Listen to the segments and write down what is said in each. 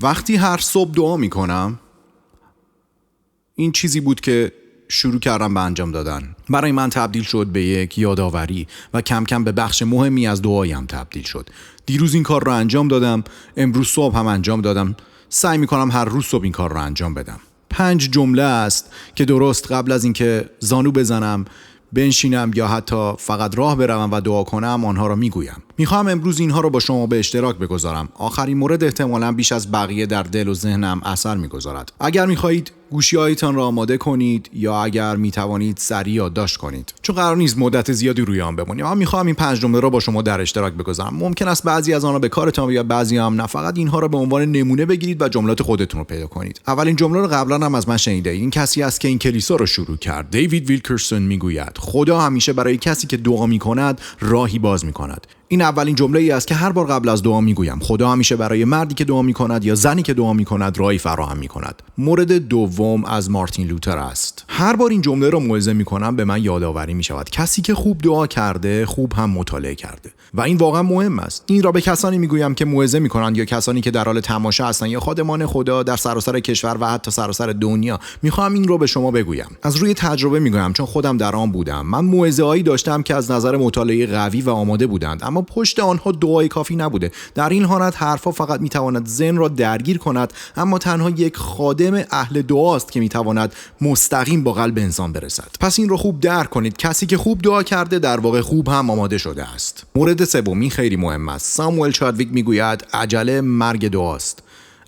وقتی هر صبح دعا میکنم، این چیزی بود که شروع کردم به انجام دادن. برای من تبدیل شد به یک یادآوری و کم کم به بخش مهمی از دعایم تبدیل شد. دیروز این کار رو انجام دادم، امروز صبح هم انجام دادم. سعی میکنم هر روز صبح این کار رو انجام بدم. 5 جمله است که درست قبل از اینکه زانو بزنم، بنشینم یا حتی فقط راه بروم و دعا کنم آنها را میگویم. میخوام امروز اینها را با شما به اشتراک بگذارم. آخرین مورد احتمالاً بیش از بقیه در دل و ذهنم اثر میگذارد. اگر میخواهید گوشی‌هایتان را آماده کنید یا اگر میتوانید سریع یادداشت کنید، چون قرار نیست مدت زیادی روی آن بمانیم. من میخوام این 5 جمله را با شما در اشتراک بگذارم. ممکن است بعضی از آنها به کارتان بیاد، بعضی هم نه. فقط اینها را به عنوان نمونه بگیرید و جملات خودتون رو پیدا کنید. اولین جمله رو قبلا هم از من شنیده. این کسی است که این کلیسا رو شروع کرد. دیوید ویلکرسون میگوید خدا همیشه برای کسی که دعا میکند راهی باز میکند. این اولین جمله ای است که هر بار قبل از دعا میگویم. خدا همیشه برای مردی که دعا میکند یا زنی که دعا میکند راهی فراهم میکند. مورد دوم از مارتین لوتر است. هر بار این جمله را موعظه میکنم به من یادآوری میشود کسی که خوب دعا کرده خوب هم مطالعه کرده و این واقعا مهم است. این را به کسانی میگویم که موعظه میکنند یا کسانی که در حال تماشا هستند یا خادمان خدا در سراسر کشور و حتی سراسر دنیا. میخوام این را به شما بگویم. از روی تجربه میگویم چون خودم در آن بودم. من موعظه‌هایی داشتم که از نظر مطالعه قوی و آماده بودند، اما پشت آنها دعای کافی نبوده. در این حالت حرفا فقط میتواند ذهن را درگیر کند، اما تنها یک خادم اهل دعاست که میتواند مستقیم با قلب انسان برسد. پس این رو خوب درک کنید. کسی که خوب دعا کرده در واقع خوب هم آماده شده است. مورد سومی خیلی مهم است. ساموئل چادویک میگوید عجله مرگ دعاست.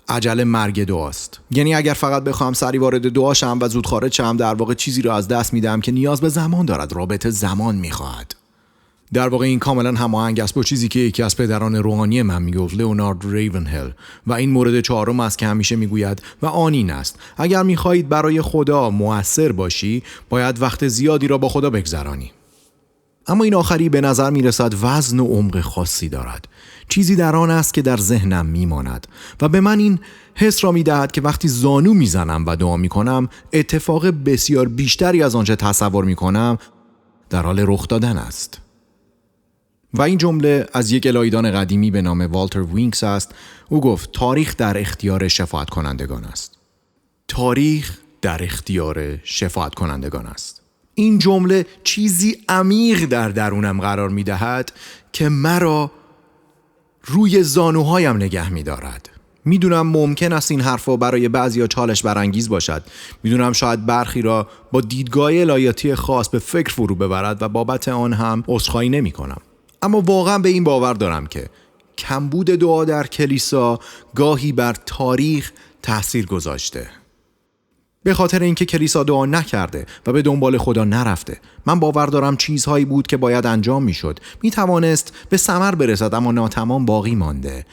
عجله مرگ دعاست. یعنی اگر فقط بخوام سری وارد دعا شم و زود خارج شم، در واقع چیزی را از دست میدم که نیاز به زمان دارد. رابطه زمان میخواهد. در واقع این کاملا هماهنگ است با چیزی که یکی از پدران روحانی من میگفت، لئونارد ریونهل، و این مورد چهارم است که همیشه میگوید و آن این است: اگر میخواهید برای خدا مؤثر باشی باید وقت زیادی را با خدا بگذرانی. اما این آخری به نظر میرسد وزن و عمق خاصی دارد. چیزی در آن است که در ذهنم میماند و به من این حس را میدهد که وقتی زانو میزنم و دعا میکنم اتفاق بسیار بیشتری از آنچه تصور میکنم در حال رخ دادن است. و این جمله از یک الهیدان قدیمی به نام والتر وینکس است. او گفت تاریخ در اختیار شفاعت کنندگان است. تاریخ در اختیار شفاعت کنندگان است. این جمله چیزی عمیق در درونم قرار می دهد که مرا روی زانوهایم نگه می دارد. میدونم ممکن است این حرفا برای بعضیا چالش برانگیز باشد. میدونم شاید برخی را با دیدگاه الهیاتی خاص به فکر فرو ببرد و بابت آن هم عذرخواهی نمی کنم. اما واقعا به این باور دارم که کمبود دعا در کلیسا گاهی بر تاریخ تأثیر گذاشته. به خاطر اینکه کلیسا دعا نکرده و به دنبال خدا نرفته. من باور دارم چیزهایی بود که باید انجام میشد. میتوانست به ثمر برسد اما ناتمام باقی مانده.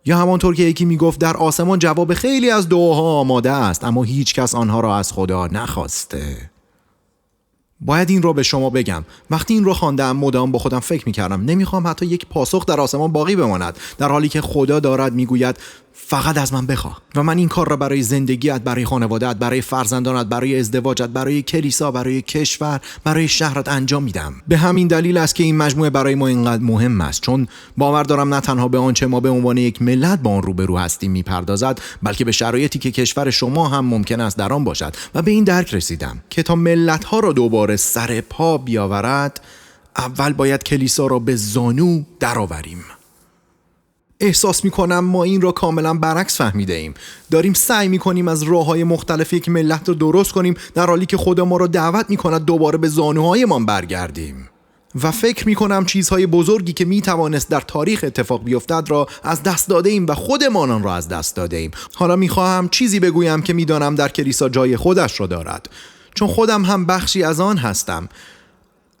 یا همانطور که یکی میگفت در آسمان جواب خیلی از دعاها آماده است اما هیچ کس آنها را از خدا نخواسته. باید این را به شما بگم. وقتی این را خواندم مدام با خودم فکر میکردم نمیخوام حتی یک پاسخ در آسمان باقی بماند، در حالی که خدا دارد میگوید فقط از من بخواه. و من این کار را برای زندگیت، برای خانواده‌ات، برای فرزندانت، برای ازدواجت، برای کلیسا، برای کشور، برای شهرت انجام میدم. به همین دلیل است که این مجموعه برای ما اینقدر مهم است، چون باور دارم نه تنها به آنچه ما به عنوان یک ملت با آن روبرو هستیم میپردازد، بلکه به شرایطی که کشور شما هم ممکن است در آن باشد. و به این درک رسیدم که تا ملت‌ها را دوباره سر پا بیاورد، اول باید کلیسا را به زانو درآوریم. احساس میکنم ما این را کاملا برعکس فهمیده ایم. داریم سعی میکنیم از راههای مختلف یک ملت را درست کنیم، در حالی که خدا ما را دعوت میکند دوباره به زانوهایمان برگردیم. و فکر میکنم چیزهای بزرگی که میتوانست در تاریخ اتفاق بیفتد را از دست داده ایم و خودمان آن را از دست داده ایم. حالا میخواهم چیزی بگویم که میدانم در کلیسا جای خودش را دارد، چون خودم هم بخشی از آن هستم.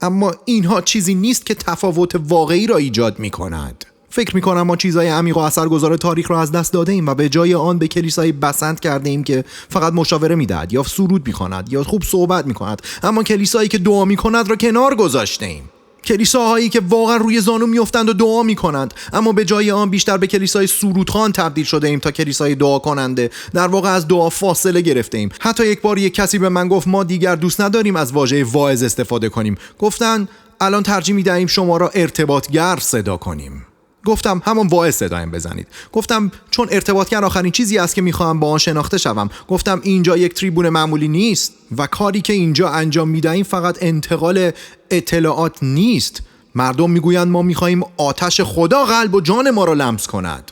اما اینها چیزی نیست که تفاوت واقعی را ایجاد میکند. فکر میکنم ما چیزهای عمیق و اثرگذار تاریخ را از دست داده ایم و به جای آن به کلیسایی بسنت کرده ایم که فقط مشاوره میدهد یا سرود میخواند یا خوب صحبت میکند، اما کلیسایی که دعا میکند را کنار گذاشته ایم. کلیساهایی که واقعا روی زانو میافتند و دعا میکنند، اما به جای آن بیشتر به کلیسای سرودخوان تبدیل شده ایم تا کلیسای دعا کننده. در واقع از دعا فاصله گرفته ایم. حتی یک بار یک کسی به من گفت ما دیگر دوست نداریم از واژه واعظ استفاده کنیم. گفتن الان ترجیح میدهیم شما را ارتباطگر صدا کنیم. گفتم همون واعظ صدایم بزنید. گفتم چون ارتباطگر آخرین چیزی است که میخوام با آن شناخته شوم. گفتم اینجا یک تریبون معمولی نیست و کاری که اینجا انجام میدهیم فقط انتقال اطلاعات نیست. مردم میگویند ما میخواییم آتش خدا قلب و جان ما را لمس کند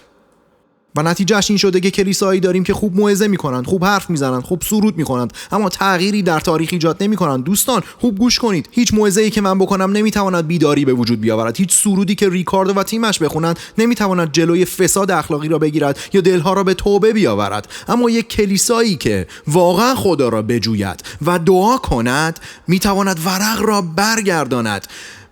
و نتیجهش این شده که کلیسایی داریم که خوب موعظه میکنند، خوب حرف میزنند، خوب سرود میکنند، اما تغییری در تاریخ ایجاد نمیکنند. دوستان خوب گوش کنید، هیچ موعظه‌ای که من بکنم نمیتواند بیداری به وجود بیاورد. هیچ سرودی که ریکاردو و تیمش بخونند نمیتواند جلوی فساد اخلاقی را بگیرد یا دلها را به توبه بیاورد. اما یک کلیسایی که واقعا خدا را بجوید و دعا کند میتواند ورق را برگرداند،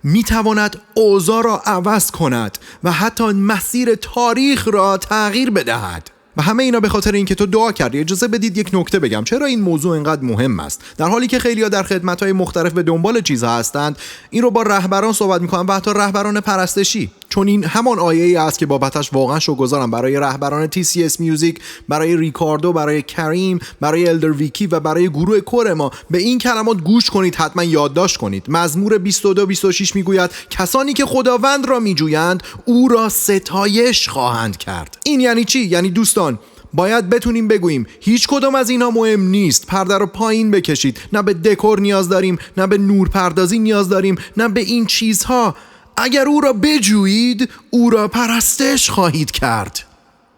میتواند اوضاع را عوض کند و حتی مسیر تاریخ را تغییر بدهد. و همه اینا به خاطر اینکه تو دعا کردی. اجازه بدید یک نکته بگم چرا این موضوع اینقدر مهم است. در حالی که خیلی‌ها در خدمت‌های مختلف به دنبال چیزها هستند، این رو با رهبران صحبت می‌کنم و حتی رهبران پرستشی، چون این همان آیه‌ای است که بابتش واقعا شکرگزارم برای رهبران TCS میوزیک، برای ریکاردو، برای کریم، برای الدر ویکی و برای گروه کور ما. به این کلمات گوش کنید، حتما یادداشت کنید. مزمور 22-26 میگوید کسانی که خداوند را میجویند او را ستایش خواهند کرد. این یعنی چی؟ یعنی دوستان باید بتونیم بگوییم هیچ کدام از اینها مهم نیست. پرده رو پایین بکشید. نه به دکور نیاز داریم، نه به نورپردازی نیاز داریم، نه به این چیزها. اگر او را بجویید او را پرستش خواهید کرد.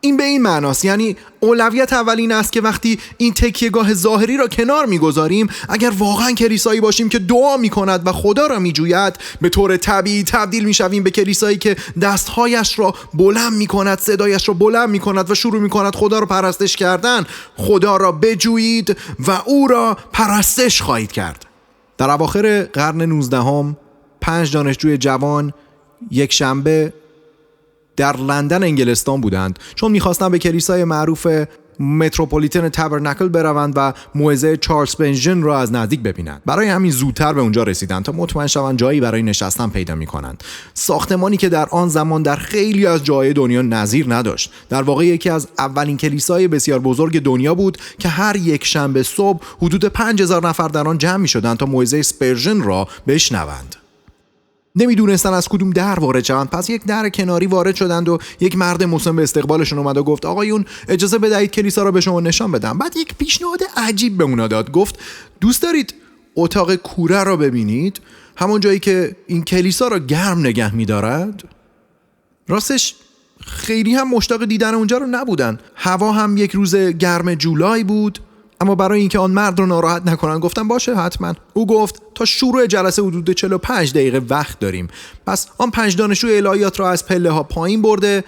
این به این معناست، یعنی اولویت اولین است که وقتی این تکیهگاه ظاهری را کنار میگذاریم، اگر واقعا کلیسایی باشیم که دعا میکند و خدا را میجوید، به طور طبیعی تبدیل میشویم به کلیسایی که دستهایش را بلند میکند، صدایش را بلند میکند و شروع میکند خدا را پرستش کردن. خدا را بجویید و او را پرستش خواهید کرد. در اواخر قرن 19 5 دانشجوی جوان یک شنبه در لندن انگلستان بودند چون میخواستن به کلیسای معروف متروپولیتن تابرناکل بروند و موعظه چارلز اسپرژن را از نزدیک ببینند. برای همین زودتر به اونجا رسیدند تا مطمئن شوند جایی برای نشستن پیدا میکنند. ساختمانی که در آن زمان در خیلی از جاهای دنیا نظیر نداشت. در واقع یکی از اولین کلیسای بسیار بزرگ دنیا بود که هر یک شنبه صبح حدود 5000 نفر در آن جمع میشدند تا موعظه اسپرژن را بشنوند. نمیدونستن از کدوم در وارد شوند، پس یک در کناری وارد شدند و یک مرد مسن به استقبالشون اومد و گفت آقایون اجازه بدهید کلیسا را به شما نشان بدم. بعد یک پیشنهاد عجیب به اونا داد. گفت دوست دارید اتاق کوره را ببینید، همون جایی که این کلیسا را گرم نگه می‌دارد؟ راستش خیلی هم مشتاق دیدن اونجا رو نبودن. هوا هم یک روز گرم جولای بود، اما برای اینکه آن مرد رو ناراحت نکنن گفتم باشه حتما. او گفت تا شروع جلسه حدود 45 دقیقه وقت داریم. پس آن 5 دانشجوی الهیات را از پله ها پایین برده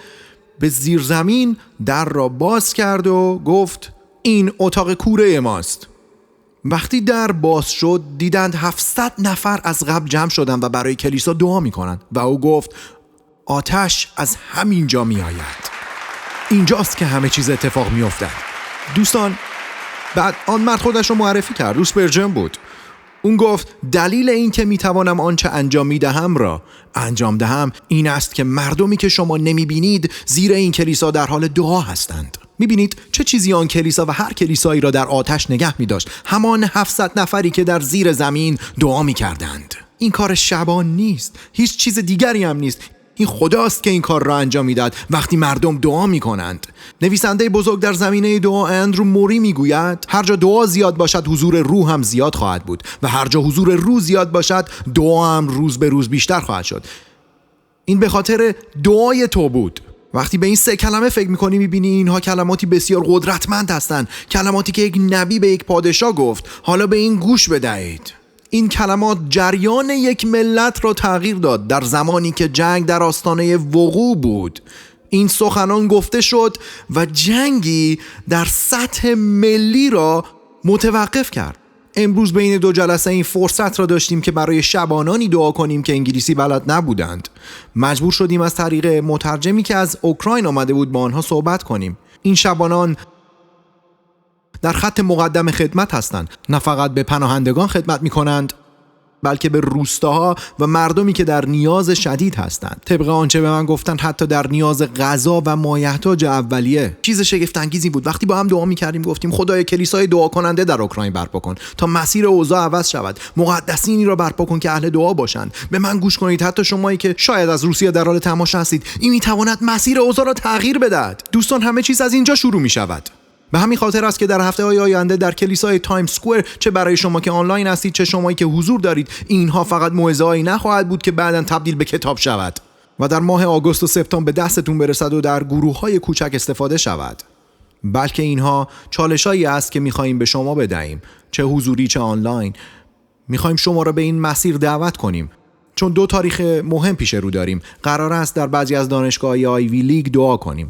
به زیر زمین در را باز کرد و گفت این اتاق کوره ماست. وقتی در باز شد دیدند 700 نفر از قبل جمع شدند و برای کلیسا دعا میکنند و او گفت آتش از همینجا می آید. اینجاست که همه چیز اتفاق می افتد. دوستان بعد آن مرد خودش رو معرفی کرد. اسپرژن بود. اون گفت دلیل این که میتوانم آنچه انجام میدهم را انجام دهم این است که مردمی که شما نمیبینید زیر این کلیسا در حال دعا هستند. میبینید چه چیزی آن کلیسا و هر کلیسایی را در آتش نگه میداشت؟ همان 700 نفری که در زیر زمین دعا میکردند. این کار شبان نیست، هیچ چیز دیگری هم نیست. این خداست که این کار را انجام میداد وقتی مردم دعا میکنند. نویسنده بزرگ در زمینه دعا اندرو موری میگوید هر جا دعا زیاد باشد حضور روح هم زیاد خواهد بود و هر جا حضور روح زیاد باشد دعا هم روز به روز بیشتر خواهد شد. این به خاطر دعای تو بود. وقتی به این 3 کلمه فکر میکنی میبینی اینها کلماتی بسیار قدرتمند هستند، کلماتی که یک نبی به یک پادشاه گفت. حالا به این گوش بدهید. این کلمات جریان یک ملت را تغییر داد. در زمانی که جنگ در آستانه وقوع بود این سخنان گفته شد و جنگی در سطح ملی را متوقف کرد. امروز بین 2 جلسه این فرصت را داشتیم که برای شبانانی دعا کنیم که انگلیسی بلد نبودند. مجبور شدیم از طریق مترجمی که از اوکراین آمده بود با آنها صحبت کنیم. این شبانان در خط مقدم خدمت هستند. نه فقط به پناهندگان خدمت می کنند بلکه به روستاها و مردمی که در نیاز شدید هستند. طبق آنچه به من گفتند حتی در نیاز غذا و مایحتاج اولیه. چیز شگفت انگیزی بود. وقتی با هم دعا می‌کردیم گفتیم خدای کلیسای دعا کننده در اوکراین برپا کن تا مسیر اوضاع عوض شود. مقدسینی را برپا کن که اهل دعا باشند. به من گوش کنید، حتی شمایی که شاید از روسیه در حال تماشا هستید، این می‌تواند مسیر اوضاع را تغییر بدهد. دوستان، همه چیز از اینجا شروع می‌شود. به همین خاطر است که در هفته‌های آینده در کلیسای تایم سکوئر، چه برای شما که آنلاین هستید چه شمایی که حضور دارید، اینها فقط موعظه‌ای نخواهد بود که بعداً تبدیل به کتاب شود و در ماه آگوست و سپتامبر به دستتون برسد و در گروه‌های کوچک استفاده شود، بلکه اینها چالشایی است که می‌خوایم به شما بدهیم، چه حضوری چه آنلاین. می‌خوایم شما را به این مسیر دعوت کنیم، چون 2 تاریخ مهم پیش رو داریم. قرار است در بعضی از دانشگاه‌های آیوی لیگ دعا کنیم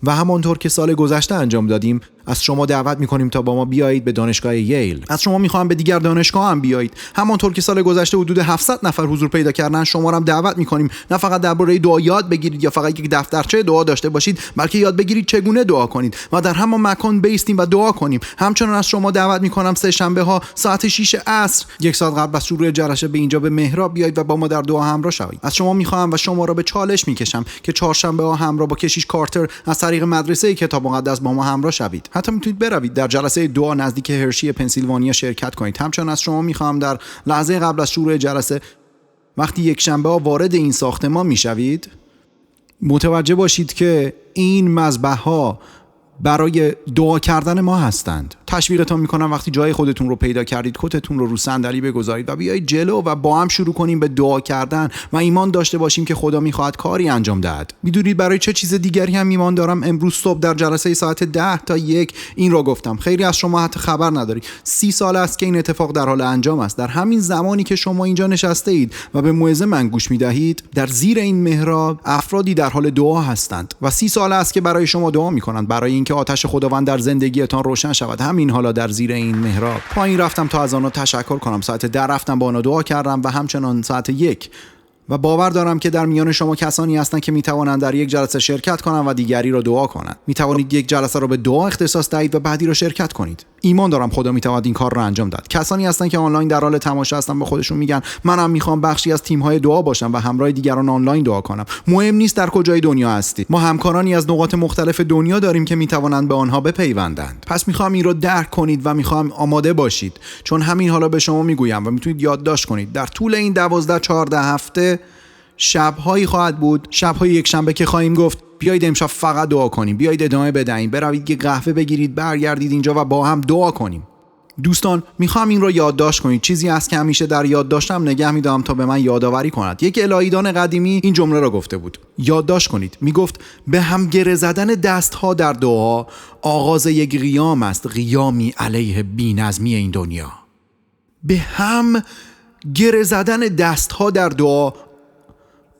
و همانطور که سال گذشته انجام دادیم، از شما دعوت می‌کنیم تا با ما بیایید به دانشگاه ییل. از شما می‌خواهم به دیگر دانشگاه هم بیایید. همانطور که سال گذشته حدود 700 نفر حضور پیدا کردن، شما را هم دعوت می‌کنیم نه فقط درباره دعا یاد بگیرید یا فقط یک دفترچه دعا داشته باشید، بلکه یاد بگیرید چگونه دعا کنید و در همان مکان بایستیم و دعا کنیم. همچنین از شما دعوت می‌کنم سه شنبه‌ها ساعت 6 عصر، 1 ساعت قبل از شروع جلسه، به اینجا به محراب بیایید و با ما در دعا همراه شوید. از شما می‌خواهم و شما را به چالش می‌کشم که چهارشنبه‌ها همراه با کشیش کارتر از طریق مدرسه کتاب مقدس با ما همراه شوید. حتی می‌تونید بروید در جلسه دعا نزدیک هرشی پنسیلوانیا شرکت کنید. همچنین از شما میخوام در لحظه قبل از شروع جلسه، وقتی یک شنبه ها وارد این ساختمان میشوید، متوجه باشید که این مذبح ها برای دعا کردن ما هستند. تشویقتان میکنم وقتی جای خودتون رو پیدا کردید، کتتون رو صندلی بگذارید و بیایید جلو و با هم شروع کنیم به دعا کردن و ایمان داشته باشیم که خدا میخواهد کاری انجام دهد. میدونید برای چه چیز دیگری هم ایمان دارم؟ امروز صبح در جلسه ساعت 10 تا 1 این را گفتم. خیلی از شما حتی خبر ندارید. 30 سال است که این اتفاق در حال انجام است. در همین زمانی که شما اینجا نشسته اید و به موعظه من گوش میدهید، در زیر این محراب افرادی در حال دعا هستند و 30 سال است که برای شما دعا میکنند، برای اینکه آتش خداوند در زندگیتان روشن شود. همین حالا در زیر این محراب پایین رفتم تا از آنها تشکر کنم. ساعت 10 رفتم با آنها دعا کردم و همچنان ساعت 1. و باور دارم که در میان شما کسانی هستند که میتوانند در یک جلسه شرکت کنند و دیگری را دعا کنند. میتوانید یک جلسه را به دعا اختصاص دهید و بعدی را شرکت کنید. ایمان دارم خدا میتواند این کار را انجام داد. کسانی هستند که آنلاین در حال تماشا هستند، به خودشون میگن منم میخوام بخشی از تیم‌های دعا باشم و همراه دیگران آنلاین دعا کنم. مهم نیست در کجای دنیا هستید. ما همکارانی از نقاط مختلف دنیا داریم که میتوانند به آنها بپیوندند. پس میخوام این رو درک کنید و میخوام آماده باشید، چون همین حالا به شما میگویم و میتونید یادداشت کنید. در طول این 12-14 هفته شب‌هایی خواهد بود، شب‌های یک شنبه که خواهیم گفت بیایید امشب فقط دعا کنیم، بیایید ادامه بدهیم، بروید یک قهوه بگیرید، برگردید اینجا و با هم دعا کنیم. دوستان، میخوام این رو یادداشت کنید. چیزی است که همیشه در یادداشتم نگه می‌دارم تا به من یادآوری کند. یک الهیدان قدیمی این جمله را گفته بود. یادداشت کنید. میگفت به هم گره زدن دست‌ها در دعا آغاز یک قیام است، قیامی علیه بی‌نظمی این دنیا. به هم گره زدن دست‌ها در دعا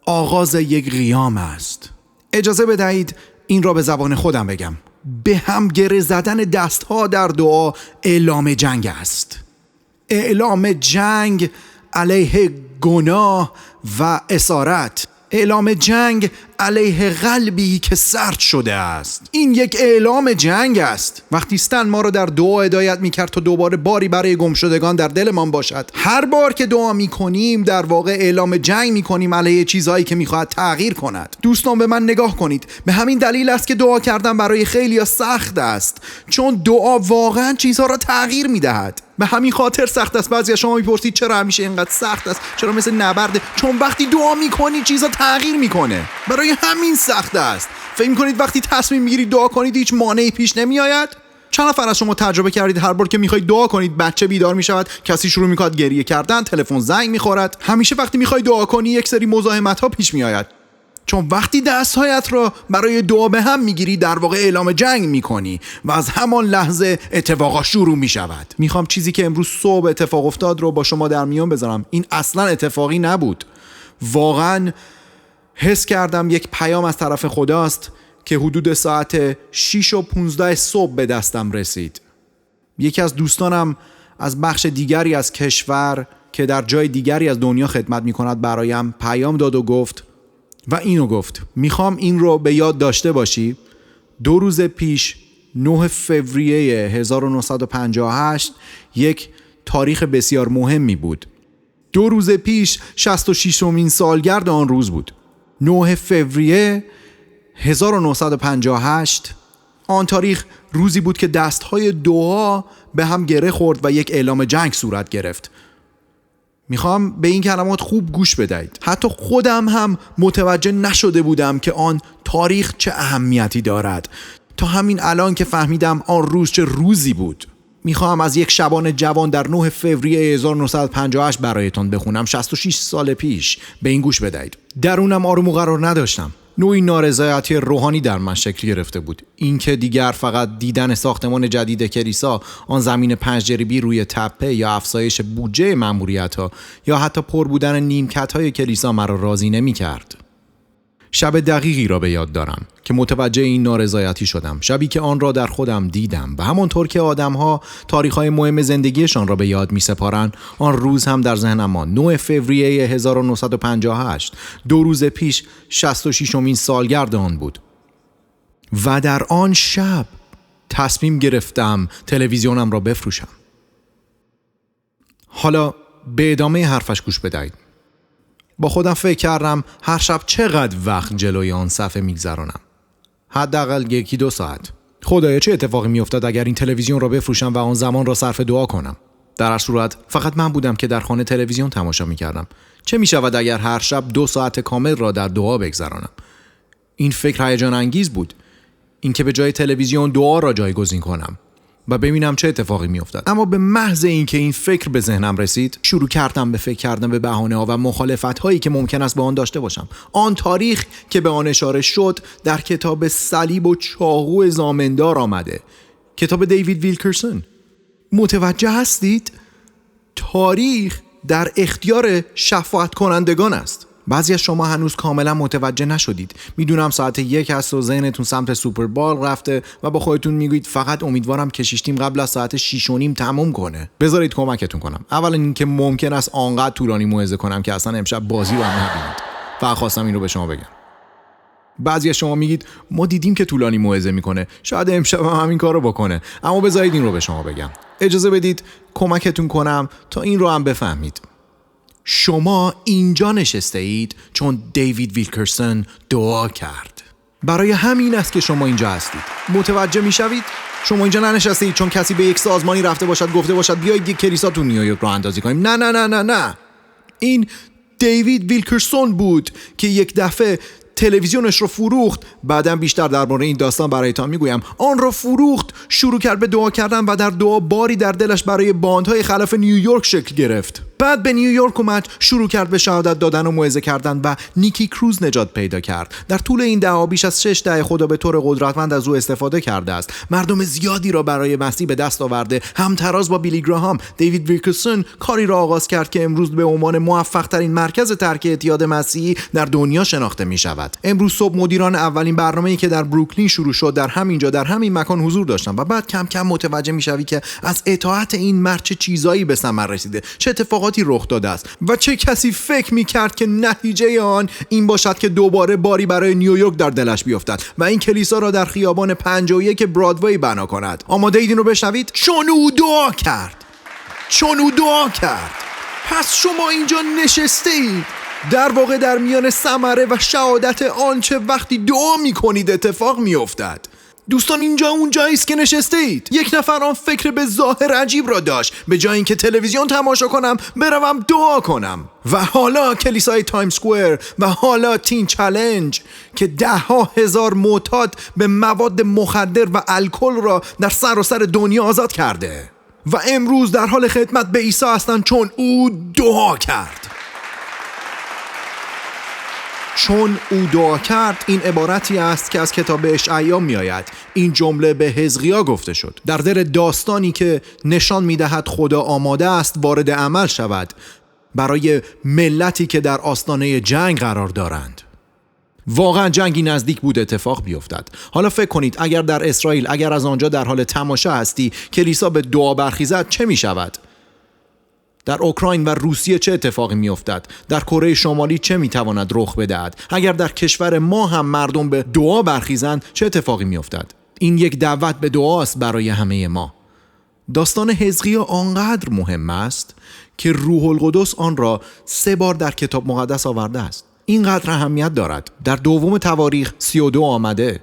آغاز یک قیام است. اجازه بدهید این را به زبان خودم بگم. به هم گره زدن دستها در دعا اعلام جنگ است. اعلام جنگ علیه گناه و اسارت. اعلام جنگ علیه قلبی که سرد شده است. این یک اعلام جنگ است. وقتی استن ما را در دعا هدایت می‌کرد تا دوباره باری برای گمشدگان در دلمان باشد. هر بار که دعا می‌کنیم در واقع اعلام جنگ می‌کنیم علیه چیزهایی که می‌خواهد تغییر کند. دوستان، به من نگاه کنید. به همین دلیل است که دعا کردن برای خیلی‌ها سخت است، چون دعا واقعاً چیزها را تغییر می‌دهد. به همین خاطر سخت است. بعضی از شما میپرسید چرا همیشه اینقدر سخت است، چرا مثل نبرده؟ چون وقتی دعا میکنید چیزا تغییر میکنه. برای همین سخت است. فکر میکنید وقتی تصمیم میگیرید دعا کنید هیچ مانعی پیش نمیآید؟ چند نفر از شما تجربه کردید هر بار که میخواید دعا کنید بچه بیدار میشود، کسی شروع میکنه گریه کردن، تلفن زنگ میخورد؟ همیشه وقتی میخوای دعا کنی یک سری مزاحمت ها پیش میآید، چون وقتی دستهایت را برای دعا به هم میگیری در واقع اعلام جنگ میکنی و از همان لحظه اتفاقا شروع میشود. میخوام چیزی که امروز صبح اتفاق افتاد رو با شما در میان بذارم. این اصلا اتفاقی نبود. واقعا حس کردم یک پیام از طرف خداست که حدود ساعت 6:15 صبح به دستم رسید. یکی از دوستانم از بخش دیگری از کشور که در جای دیگری از دنیا خدمت میکند برایم پیام داد و گفت و اینو گفت: میخوام این رو به یاد داشته باشی. 2 روز پیش 9 فوریه 1958 یک تاریخ بسیار مهمی بود. 2 روز پیش 66مین سالگرد آن روز بود. 9 فوریه 1958. آن تاریخ روزی بود که دستهای دوها به هم گره خورد و یک اعلام جنگ صورت گرفت. میخوام به این کلمات خوب گوش بدهید. حتی خودم هم متوجه نشده بودم که آن تاریخ چه اهمیتی دارد تا همین الان که فهمیدم آن روز چه روزی بود. میخوام از یک شبان جوان در 9 فوریه 1958 برایتان بخونم. 66 سال پیش. به این گوش بدهید. درونم آروم و قرار نداشتم. نوعی نارضایتی روحانی در من شکل گرفته بود. این که دیگر فقط دیدن ساختمان جدید کلیسا، آن زمین 5 جریبی روی تپه یا افزایش بودجه مأموریت‌ها یا حتی پر بودن نیمکت‌های کلیسا مرا راضی نمی‌کرد. شب دقیقی را به یاد دارم که متوجه این نارضایتی شدم. شبی که آن را در خودم دیدم و همانطور که آدم‌ها تاریخ‌های مهم زندگیشان را به یاد می‌سپارند، آن روز هم در ذهنم ماند. 9 فوریه 1958. 2 روز پیش 66مین سالگرد آن بود. و در آن شب تصمیم گرفتم تلویزیونم را بفروشم. حالا به ادامه حرفش گوش بدهید. با خودم فکر کردم هر شب چقدر وقت جلوی آن صفحه میگذرانم. حداقل 1-2 ساعت. خدایا چه اتفاقی میافتاد اگر این تلویزیون را بفروشم و آن زمان را صرف دعا کنم؟ در هر صورت فقط من بودم که در خانه تلویزیون تماشا میکردم. چه میشود اگر هر شب 2 ساعت کامل را در دعا بگذرانم؟ این فکر هیجان انگیز بود. اینکه به جای تلویزیون دعا را جایگزین کنم و ببینم چه اتفاقی میافتد. اما به محض اینکه این فکر به ذهنم رسید، شروع کردم به فکر کردن به بهانه‌ها و مخالفت‌هایی که ممکن است با آن داشته باشم. آن تاریخ که به آن اشاره شد در کتاب صلیب و چاقو زامندار آمده. کتاب دیوید ویلکرسون. متوجه هستید؟ تاریخ در اختیار شفاعت کنندگان است. بعضی از شما هنوز کاملا متوجه نشدید. میدونم ساعت 1 است و ذهنتون سمت سوپربال رفته و با خودتون میگید فقط امیدوارم که 6 تیم قبل از ساعت 6:30 تموم کنه. بذارید کمکتون کنم. اولا اینکه ممکن است آنقدر طولانی موعظه کنم که اصلا امشب بازی رو هم نبینید. فقط خواستم این رو به شما بگم. بعضی از شما میگید ما دیدیم که طولانی موعظه میکنه، شاید امشب هم همین کارو بکنه. اما بذارید این رو به شما بگم. اجازه بدید کمکتون کنم تا این رو هم بفهمید. شما اینجا نشسته اید چون دیوید ویلکرسون دعا کرد. برای همین است که شما اینجا هستید. متوجه میشوید؟ شما اینجا ننشسته اید چون کسی به یک سازمانی رفته باشد گفته باشد بیایید یک کلیسا تو نیویورک راه اندازی کنیم. نه نه نه نه نه. این دیوید ویلکرسون بود که یک دفعه تلویزیونش رو فروخت. بعدم بیشتر درباره این داستان برایتان میگویم. آن رو فروخت، شروع کرد به دعا کردن و در دعا باری در دلش برای باندهای خلاف نیویورک شکل گرفت. بعد به نیویورک اومد، شروع کرد به شهادت دادن و موعظه کردن و نیکی کروز نجات پیدا کرد. در طول این دعا بیش از 6 دهه خدا به طور قدرتمند از او استفاده کرده است. مردم زیادی را برای مسیح به دست آورده. همتراز با بیلی گراهام، دیوید ویلکرسون کاری را آغاز کرد که امروز به عنوان موفق ترین مرکز ترک اعتیاد مسیحی در دنیا شناخته می شود. امروز صبح مدیران اولین برنامه‌ای که در بروکلین شروع شد در همینجا در همین مکان حضور داشتن و بعد کم کم متوجه می‌شوی که از اطاعت این مرد چه چیزایی به ثمر رسیده، چه اتفاقاتی رخ داده است و چه کسی فکر می‌کرد که نتیجه آن این باشد که دوباره باری برای نیویورک در دلش بیفتد و این کلیسا را در خیابان 51 برادوی بنا کند. آماده اید این رو بشنوید؟ چون او دعا کرد. پس شما اینجا نشسته اید در واقع در میان ثمره و شهادت آنچه وقتی دعا میکنید اتفاق میافتد. دوستان اینجا اونجایی است که نشسته اید. یک نفر آن فکر به ظاهر عجیب را داشت، به جای اینکه تلویزیون تماشا کنم بروم دعا کنم. و حالا کلیسای تایم سکوئر و حالا تین چالنج که 10,000 معتاد به مواد مخدر و الکل را در سراسر دنیا آزاد کرده و امروز در حال خدمت به عیسی هستند چون او دعا کرد. چون او دعا کرد این عبارتی است که از کتاب اشعیا می آید. این جمله به حزقیا گفته شد در دل داستانی که نشان می دهد خدا آماده است وارد عمل شود برای ملتی که در آستانه جنگ قرار دارند. واقعا جنگی نزدیک بود اتفاق بیفتد. حالا فکر کنید اگر در اسرائیل، اگر از آنجا در حال تماشا هستی، کلیسا به دعا برخیزد چه می شود؟ در اوکراین و روسیه چه اتفاقی می افتد؟ در کره شمالی چه می تواند رخ بدهد؟ اگر در کشور ما هم مردم به دعا برخیزند چه اتفاقی می افتد؟ این یک دعوت به دعاست برای همه ما. داستان حزقیا آنقدر مهم است که روح القدس آن را 3 بار در کتاب مقدس آورده است. اینقدر اهمیت دارد. در دوم تواریخ 32 آمده،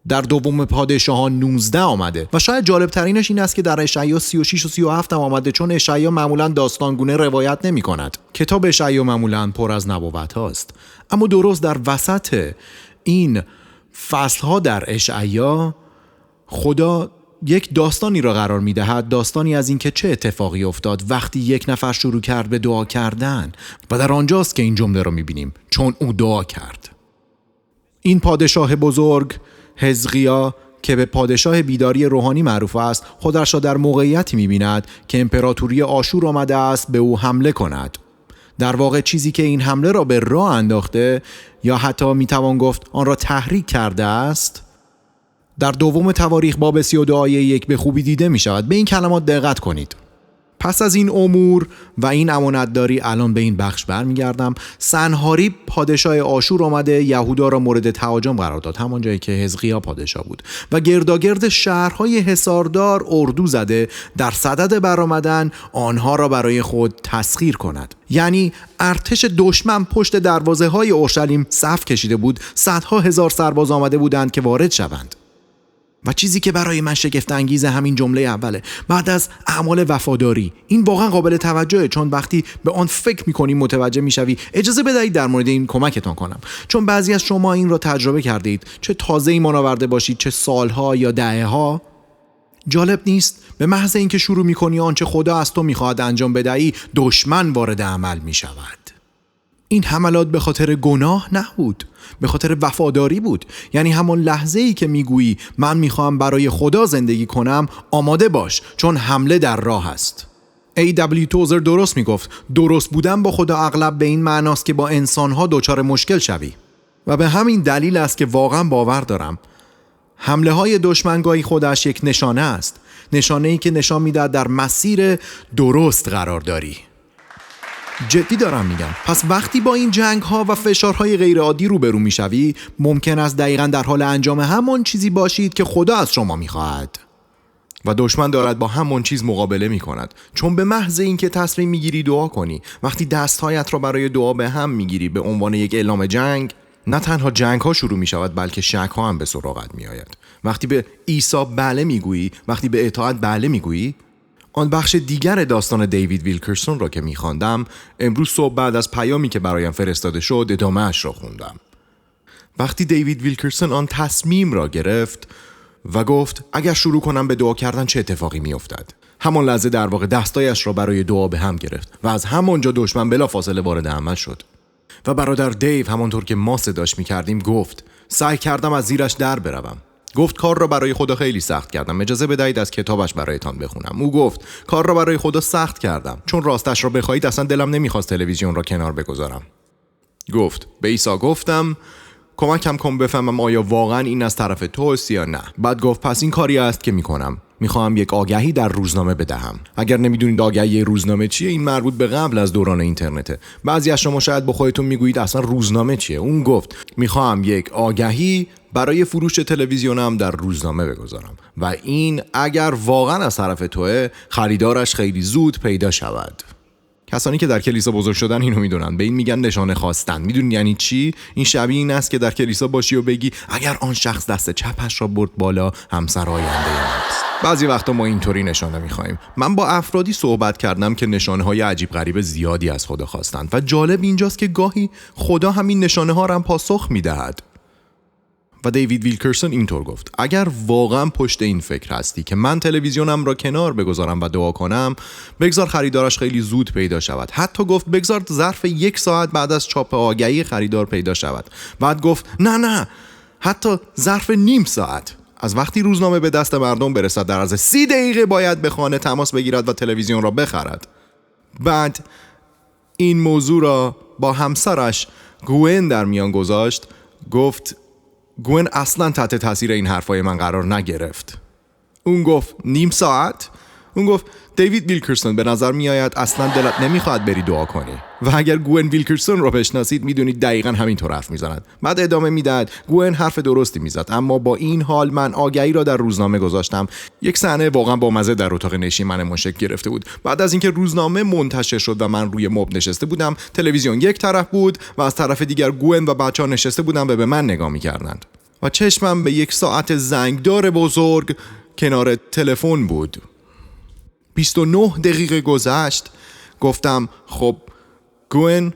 در دوم پادشاهان 19 آمده و شاید جالب ترینش این است که در اشعیا 36 و 37 هم آمده، چون اشعیا معمولا داستانگونه روایت نمی کند. کتاب اشعیا معمولا پر از نبوت هاست، اما درست در وسط این فصل ها در اشعیا خدا یک داستانی را قرار می دهد، داستانی از این که چه اتفاقی افتاد وقتی یک نفر شروع کرد به دعا کردن و در آنجاست که این جمله را می بینیم: چون او دعا کرد. این پادشاه بزرگ حزقیا که به پادشاه بیداری روحانی معروف است، خودش را در موقعیتی می‌بیند که امپراتوری آشور آمده است به او حمله کند. در واقع چیزی که این حمله را به راه انداخته یا حتی میتوان گفت آن را تحریک کرده است، در دوم تواریخ باب 32 آیه 1 به خوبی دیده می شود. به این کلمات دقت کنید. پس از این امور و این امانتداری الان به این بخش برمیگردم. سنحاریب پادشاه آشور آمده یهودا را مورد تهاجم قرار داد، همان جایی که حزقیا پادشاه بود، و گرداگرد شهرهای حصاردار اردو زده در صدد برآمدن آنها را برای خود تسخیر کند. یعنی ارتش دشمن پشت دروازه های اورشلیم صف کشیده بود، صدها هزار سرباز آمده بودند که وارد شوند. و چیزی که برای من شگفت انگیزه همین جمله اوله. بعد از اعمال وفاداری، این واقعا قابل توجهه، چون وقتی به آن فکر میکنی متوجه میشوی. اجازه بدهید در مورد این کمکتان کنم، چون بعضی از شما این را تجربه کردید، چه تازه ایمان آورده باشید چه سالها یا دهه‌ها. جالب نیست به محض اینکه شروع میکنی آنچه خدا از تو میخواهد انجام بدهی، دشمن وارد عمل میشود. این حملات به خاطر گناه نبود، به خاطر وفاداری بود. یعنی همون لحظه ای که میگویی من میخوام برای خدا زندگی کنم، آماده باش، چون حمله در راه است. A.W. توزر درست میگفت درست بودن با خدا اغلب به این معناست که با انسانها دچار مشکل شوی. و به همین دلیل است که واقعا باور دارم حمله های دشمنگاهی خودش یک نشانه است، نشانه ای که نشان میدهد در مسیر درست قرار داری. جدی دارم میگم. پس وقتی با این جنگ ها و فشارهای غیرعادی روبرو میشوی، ممکن است دقیقاً در حال انجام همون چیزی باشید که خدا از شما میخواهد و دشمن دارد با همون چیز مقابله میکند. چون به محض اینکه تصمیم میگیری دعا کنی، وقتی دستهایت را برای دعا به هم میگیری به عنوان یک اعلام جنگ، نه تنها جنگ ها شروع میشود بلکه شک ها هم به سراغت میآید. وقتی به عیسی بله میگویی، وقتی به اطاعت بله میگویی، آن بخش دیگر داستان دیوید ویلکرسون را که می‌خواندم امروز صبح بعد از پیامی که برایم فرستاده شد ادامه اش را خوندم. وقتی دیوید ویلکرسون آن تصمیم را گرفت و گفت اگر شروع کنم به دعا کردن چه اتفاقی می‌افتد، همان لحظه در واقع دستایش را برای دعا به هم گرفت و از همانجا دشمن بلافاصله وارد عمل شد. و برادر دیو همانطور که ما صداش می‌کردیم گفت سعی کردم از زیرش در بروم. گفت کار را برای خدا خیلی سخت کردم. اجازه بدهید از کتابش برایتان بخونم. او گفت کار را برای خدا سخت کردم، چون راستش را بخواهید اصلا دلم نمیخواست تلویزیون را کنار بگذارم. گفت به عیسی گفتم کمکم کن بفهمم آیا واقعا این از طرف توست یا نه. بعد گفت پس این کاری است که میکنم. میخوام یک آگهی در روزنامه بدهم. اگر نمیدونید آگهی روزنامه چیه، این مربوط به قبل از دوران اینترنته. بعضی از شما شاید با خودتون میگویید اصلا روزنامه چیه. اون گفت میخوام یک آگهی برای فروش تلویزیونم در روزنامه بگذارم و این اگر واقعا از طرف توه، خریدارش خیلی زود پیدا شود. کسانی که در کلیسا بزرگ شدن اینو میدونن. به این میگن نشانه خواستن. میدونی یعنی چی؟ این شبیه این است که در کلیسا باشی و بگی اگر آن شخص دست چپش را برد بالا، همسر آینده است. بعضی وقتا ما اینطوری نشانه میخوایم. من با افرادی صحبت کردم که نشانه های عجیب غریب زیادی از خدا خواستند و جالب اینجاست که گاهی خدا همین نشانه ها را هم پاسخ میدهد. و دیوید ویلکرسون اینطور گفت اگر واقعا پشت این فکر هستی که من تلویزیونم را کنار بگذارم و دعا کنم، بگذار خریدارش خیلی زود پیدا شود. حتی گفت بگذار ظرف 1 ساعت بعد از چاپ آگهی خریدار پیدا شود. بعد گفت نه حتی ظرف نیم ساعت از وقتی روزنامه به دست مردم برسد در عرض 30 دقیقه باید به خانه تماس بگیرد و تلویزیون را بخرد. بعد این موضوع را با همسرش گوئن در میان گذاشت. گفت گوئن اصلا تحت تاثیر این حرفای من قرار نگرفت. اون گفت نیم ساعت؟ اون گفت دیوید ویلکرسون به نظر می آید اصلا دلت نمیخواد بری دعا کنی. و اگر گوئن ویلکرسون رو بشناسید میدونید دقیقاً همینطور حرف میزند. بعد ادامه میداد گوئن حرف درستی میزد، اما با این حال من آگهی را در روزنامه گذاشتم. یک صحنه واقعا بامزه در اتاق نشیمنمان شکل گرفته بود. بعد از اینکه روزنامه منتشر شد و من روی مبل نشسته بودم، تلویزیون یک طرف بود و از طرف دیگر گوئن و بچه‌ها نشسته بودند و به من نگاه میکردند. و چشمم به یک ساعت زنگدار بزرگ کنار تلفن بود. 29 دقیقه گذشت. گفتم خب گوئن،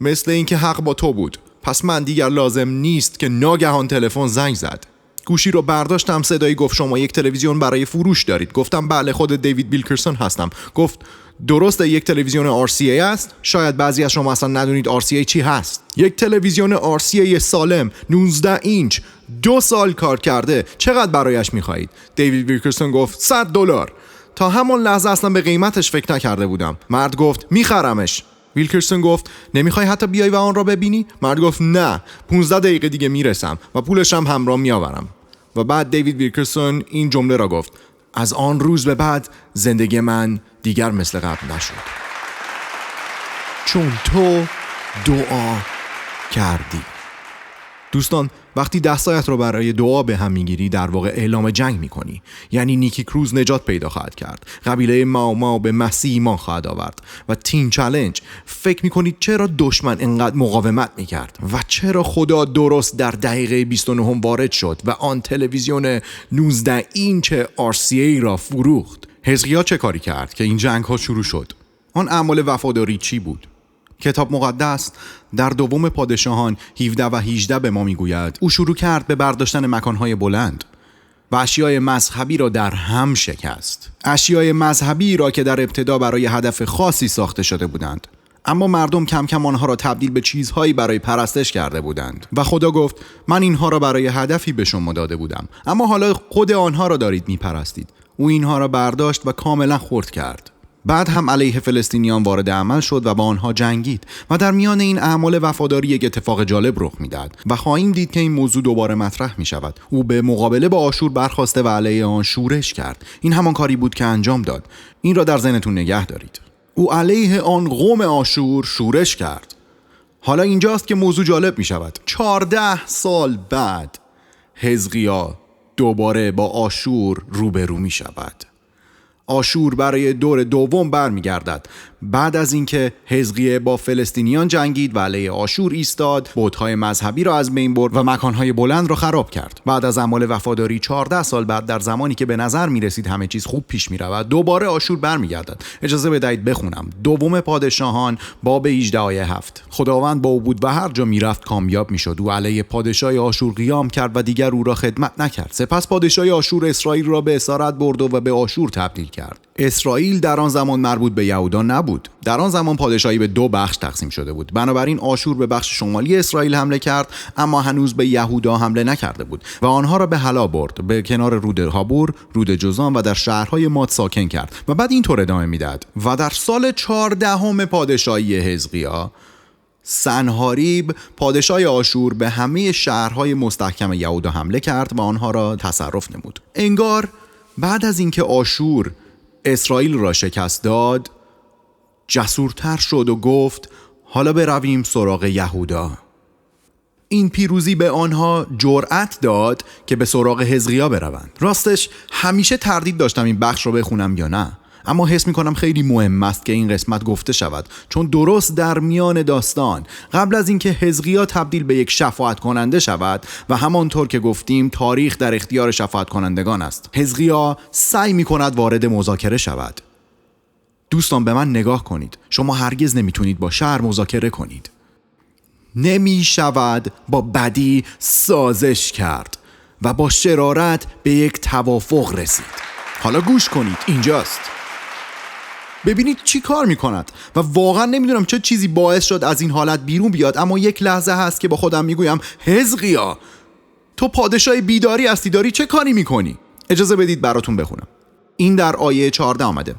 مثل اینکه حق با تو بود، پس من دیگر لازم نیست که ناگهان تلفن زنگ زد. گوشی رو برداشتم، صدایی گفت شما یک تلویزیون برای فروش دارید. گفتم بله، خود دیوید ویلکرسون هستم. گفت درسته یک تلویزیون RCA است؟ شاید بعضی از شما اصلا ندونید RCA چی هست. یک تلویزیون RCA سالم 19 اینچ 2 سال کار کرده، چقدر برایش میخواهید؟ دیوید ویلکرسون گفت $100. تا همون لحظه اصلا به قیمتش فکر نکرده بودم. مرد گفت میخرمش. ویلکرسون گفت نمیخوای حتی بیای و آن را ببینی؟ مرد گفت نه، 15 دقیقه دیگه میرسم و پولش هم همراه میآورم. و بعد دیوید ویلکرسون این جمله را گفت: از آن روز به بعد زندگی من دیگر مثل قبل نشد، چون تو دعا کردی. دوستان، وقتی دستایت رو برای دعا به هم میگیری در واقع اعلام جنگ میکنی. یعنی نیکی کروز نجات پیدا خواهد کرد، قبیله ما به مسیح ایمان خواهد آورد و تین چالش. فکر میکنید چرا دشمن اینقدر مقاومت میکرد و چرا خدا درست در دقیقه 29 وارد شد و آن تلویزیون 19 اینچ RCA را فروخت؟ حزقیال چه کاری کرد که این جنگ ها شروع شد؟ آن اعمال وفاداری چی بود؟ کتاب مقدس در دوم پادشاهان 17 و 18 به ما میگوید او شروع کرد به برداشتن مکانهای بلند و اشیای مذهبی را در هم شکست. اشیای مذهبی را که در ابتدا برای هدف خاصی ساخته شده بودند، اما مردم کم کم آنها را تبدیل به چیزهایی برای پرستش کرده بودند و خدا گفت من اینها را برای هدفی به شما داده بودم، اما حالا خود آنها را دارید میپرستید. او اینها را برداشت و کاملا خرد کرد. بعد هم علیه فلسطینیان وارد عمل شد و با آنها جنگید و در میان این اعمال وفاداری یک اتفاق جالب رخ میداد و خواهیم دید که این موضوع دوباره مطرح می شود. او به مقابله با آشور برخاسته و علیه آن شورش کرد. این همان کاری بود که انجام داد. این را در ذهنتون نگه دارید. او علیه آن قوم آشور شورش کرد. حالا اینجاست که موضوع جالب می شود. 14 سال بعد حزقیال دوباره با آشور روبرو می شود. آشور برای دور دوم برمیگردد. بعد از اینکه حزقیه با فلسطینیان جنگید و علیه آشور ایستاد، بت‌های مذهبی را از بین برد و مکانهای بلند را خراب کرد. بعد از اعمال وفاداری 14 سال بعد، در زمانی که به نظر می‌رسید همه چیز خوب پیش می‌رود، دوباره آشور برمیگردد. اجازه بدهید بخونم دوم پادشاهان باب 18 آیه 7. خداوند با او بود و هر جا میرفت کامیاب میشد. او علیه پادشاه آشور قیام کرد و دیگر او را خدمت نکرد. سپس پادشاه آشور اسرائیل را به اسارت برد و به آشور تبدیل کرد. اسرائیل در آن زمان مربوط به یهودا نبود. در آن زمان پادشاهی به 2 بخش تقسیم شده بود. بنابراین آشور به بخش شمالی اسرائیل حمله کرد، اما هنوز به یهودا حمله نکرده بود و آنها را به هلا برد، به کنار رود هابور، رود جوزان و در شهرهای ماد ساکن کرد. و بعد اینطور ادامه میداد: و در سال 14 پادشاهی حزقیال، سنهاریب پادشاه آشور به همه شهرهای مستحکم یهودا حمله کرد و آنها را تصرف نمود. انگار بعد از اینکه آشور اسرائیل را شکست داد، جسورتر شد و گفت حالا برویم سراغ یهودا. این پیروزی به آنها جرأت داد که به سراغ حزقیال بروند. راستش همیشه تردید داشتم این بخش رو بخونم یا نه، اما حس میکنم خیلی مهم است که این قسمت گفته شود، چون درست در میان داستان، قبل از اینکه حزقیال تبدیل به یک شفاعت کننده شود و همانطور که گفتیم تاریخ در اختیار شفاعت کنندگان است، حزقیال سعی میکند وارد مذاکره شود. دوستان به من نگاه کنید. شما هرگز نمیتونید با شر مذاکره کنید. نمیشود با بدی سازش کرد و با شرارت به یک توافق رسید. حالا گوش کنید، اینجاست. ببینید چی کار میکند و واقعا نمیدونم چه چیزی باعث شد از این حالت بیرون بیاد، اما یک لحظه هست که با خودم میگویم حزقیال، تو پادشاه بیداری هستی، داری چه کاری میکنی؟ اجازه بدید براتون بخونم. این در آیه 14 آمده: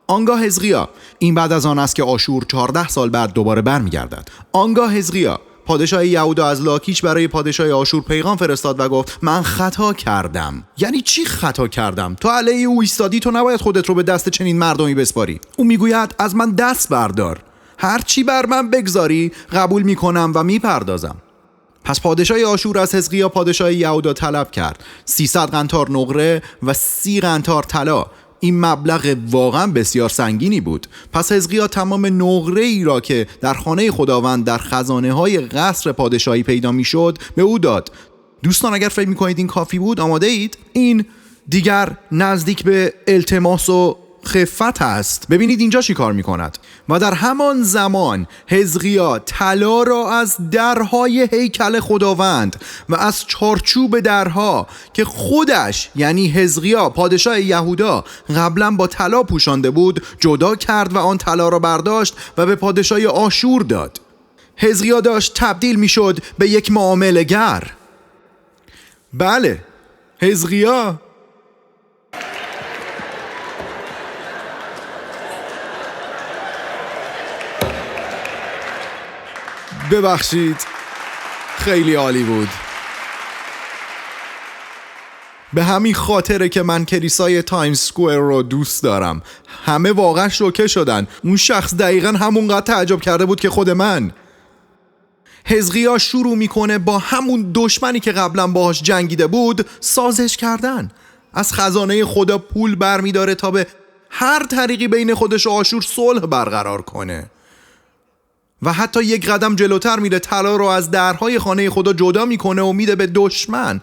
آنگاه حزقیال، این بعد از آن است که آشور 14 سال بعد دوباره برمیگردد. آنگاه حزقیال پادشاه یهودا از لاکیش برای پادشاه آشور پیغام فرستاد و گفت من خطا کردم. یعنی چی خطا کردم؟ تو علیه او ایستادی، تو نباید خودت رو به دست چنین مردمی بسپاری. او میگوید از من دست بردار، هر چی بر من بگذاری قبول میکنم و میپردازم. پس پادشاه آشور از حزقیا پادشاه یهودا طلب کرد 300 قنطار نقره و 30 قنطار طلا. این مبلغ واقعا بسیار سنگینی بود. پس حزقیا تمام نقره ای را که در خانه خداوند در خزانه های قصر پادشاهی پیدا می شد به او داد. دوستان اگر فکر می کنید این کافی بود، آماده اید؟ این دیگر نزدیک به التماس و خفت است. ببینید اینجا چی کار می کند. و در همان زمان حزقیا طلا را از درهای هیکل خداوند و از چارچوب درها که خودش یعنی حزقیا پادشاه یهودا قبلا با طلا پوشانده بود جدا کرد و آن طلا را برداشت و به پادشاه آشور داد. حزقیا داشت تبدیل می شد به یک معامله‌گر. بله، حزقیا. ببخشید، خیلی عالی بود. به همین خاطره که من کلیسای تایمز سکوئر رو دوست دارم. همه واقعا شوکه شدن. اون شخص دقیقا همونقدر تعجب کرده بود که خود من. حزقیا شروع میکنه با همون دشمنی که قبلا باهاش جنگیده بود سازش کردن. از خزانه خدا پول برمیداره تا به هر طریقی بین خودش و آشور صلح برقرار کنه. و حتی یک قدم جلوتر میره، طلا رو از درهای خانه خدا جدا میکنه و میده به دشمن.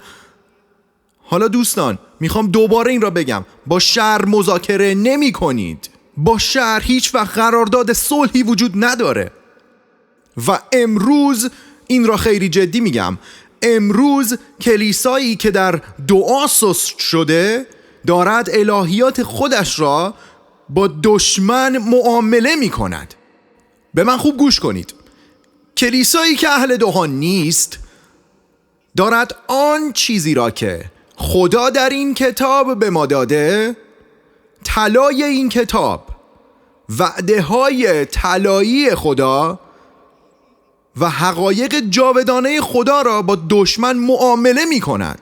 حالا دوستان میخوام دوباره این را بگم، با شر مذاکره نمی کنید. با شر هیچ وقت قرارداد صلحی وجود نداره. و امروز این را خیلی جدی میگم، امروز کلیسایی که در دعا سست شده دارد الهیات خودش را با دشمن معامله میکند. به من خوب گوش کنید. کلیسایی که اهل دعا نیست دارد آن چیزی را که خدا در این کتاب به ما داده، طلای این کتاب، وعده های طلایی خدا و حقایق جاودانه خدا را با دشمن معامله می کند.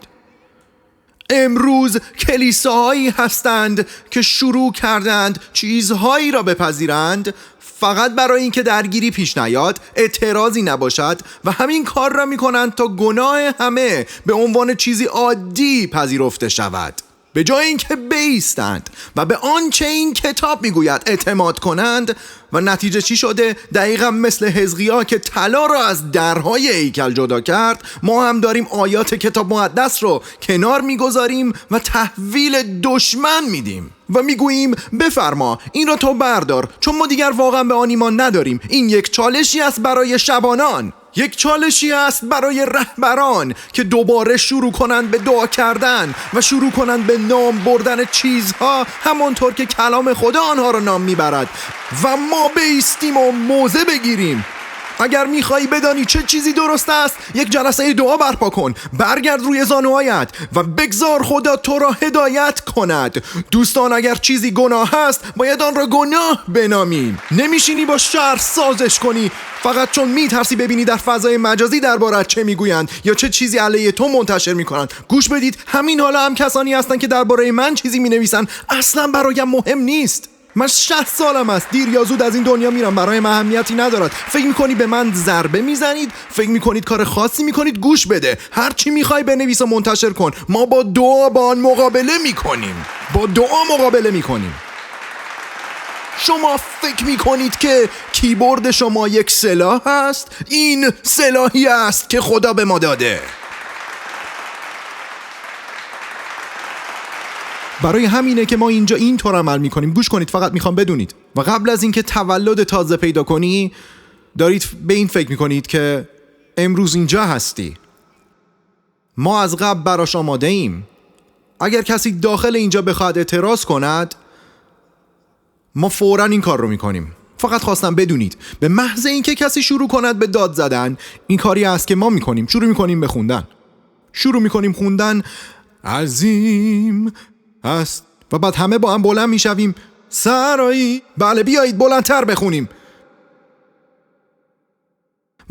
امروز کلیساهایی هستند که شروع کردند چیزهایی را بپذیرند فقط برای اینکه درگیری پیش نیاد، اعتراضی نباشد و همین کار را میکنند تا گناه همه به عنوان چیزی عادی پذیرفته شود. به جای اینکه بایستند و به آنچه این کتاب میگوید اعتماد کنند. و نتیجه چی شده؟ دقیقا مثل حزقیا که طلا را از درهای هیکل جدا کرد، ما هم داریم آیات کتاب مقدس رو کنار میگذاریم و تحویل دشمن میدیم و میگوییم بفرما این را تو بردار، چون ما دیگر واقعا به آن ایمان نداریم. این یک چالشی است برای شبانان، یک چالشی است برای رهبران که دوباره شروع کنند به دعا کردن و شروع کنند به نام بردن چیزها همانطور که کلام خدا آنها را نام میبرد و ما بایستیم و موضع بگیریم. اگر میخوایی بدانی چه چیزی درست است، یک جلسه دعا برپا کن، برگرد روی زانوهایت و بگذار خدا تو را هدایت کند. دوستان اگر چیزی گناه است باید آن را گناه بنامیم. نمیشینی با شر سازش کنی فقط چون میترسی ببینی در فضای مجازی دربارت چه میگویند یا چه چیزی علیه تو منتشر میکنند. گوش بدید، همین حالا هم کسانی هستند که درباره من چیزی مینویسند اصلا برایم مهم نیست. من 60 سالم است، دیر یا زود از این دنیا میرم، برایم اهمیتی ندارد. فکر میکنی به من ضربه میزنید؟ فکر میکنید کار خاصی میکنید؟ گوش بده، هر چی میخوای بنویس و منتشر کن، ما با دعا با آن مقابله میکنیم. با دعا مقابله میکنیم. شما فکر میکنید که کیبورد شما یک سلاح است؟ این سلاحی است که خدا به ما داده. برای همینه که ما اینجا اینطور عمل میکنیم. گوش کنید، فقط میخوام بدونید. و قبل از اینکه تولد تازه پیدا کنی دارید به این فکر میکنید که امروز اینجا هستی. ما از قبل براش آماده ایم. اگر کسی داخل اینجا بخواد اعتراض کند ما فوراً این کار رو میکنیم. فقط خواستم بدونید به محض اینکه کسی شروع کند به داد زدن، این کاری است که ما میکنیم. شروع میکنیم به خوندن. شروع میکنیم خوندن عظیم است و بعد همه با هم بلند میشویم سرایی. بله بیایید بلندتر بخونیم.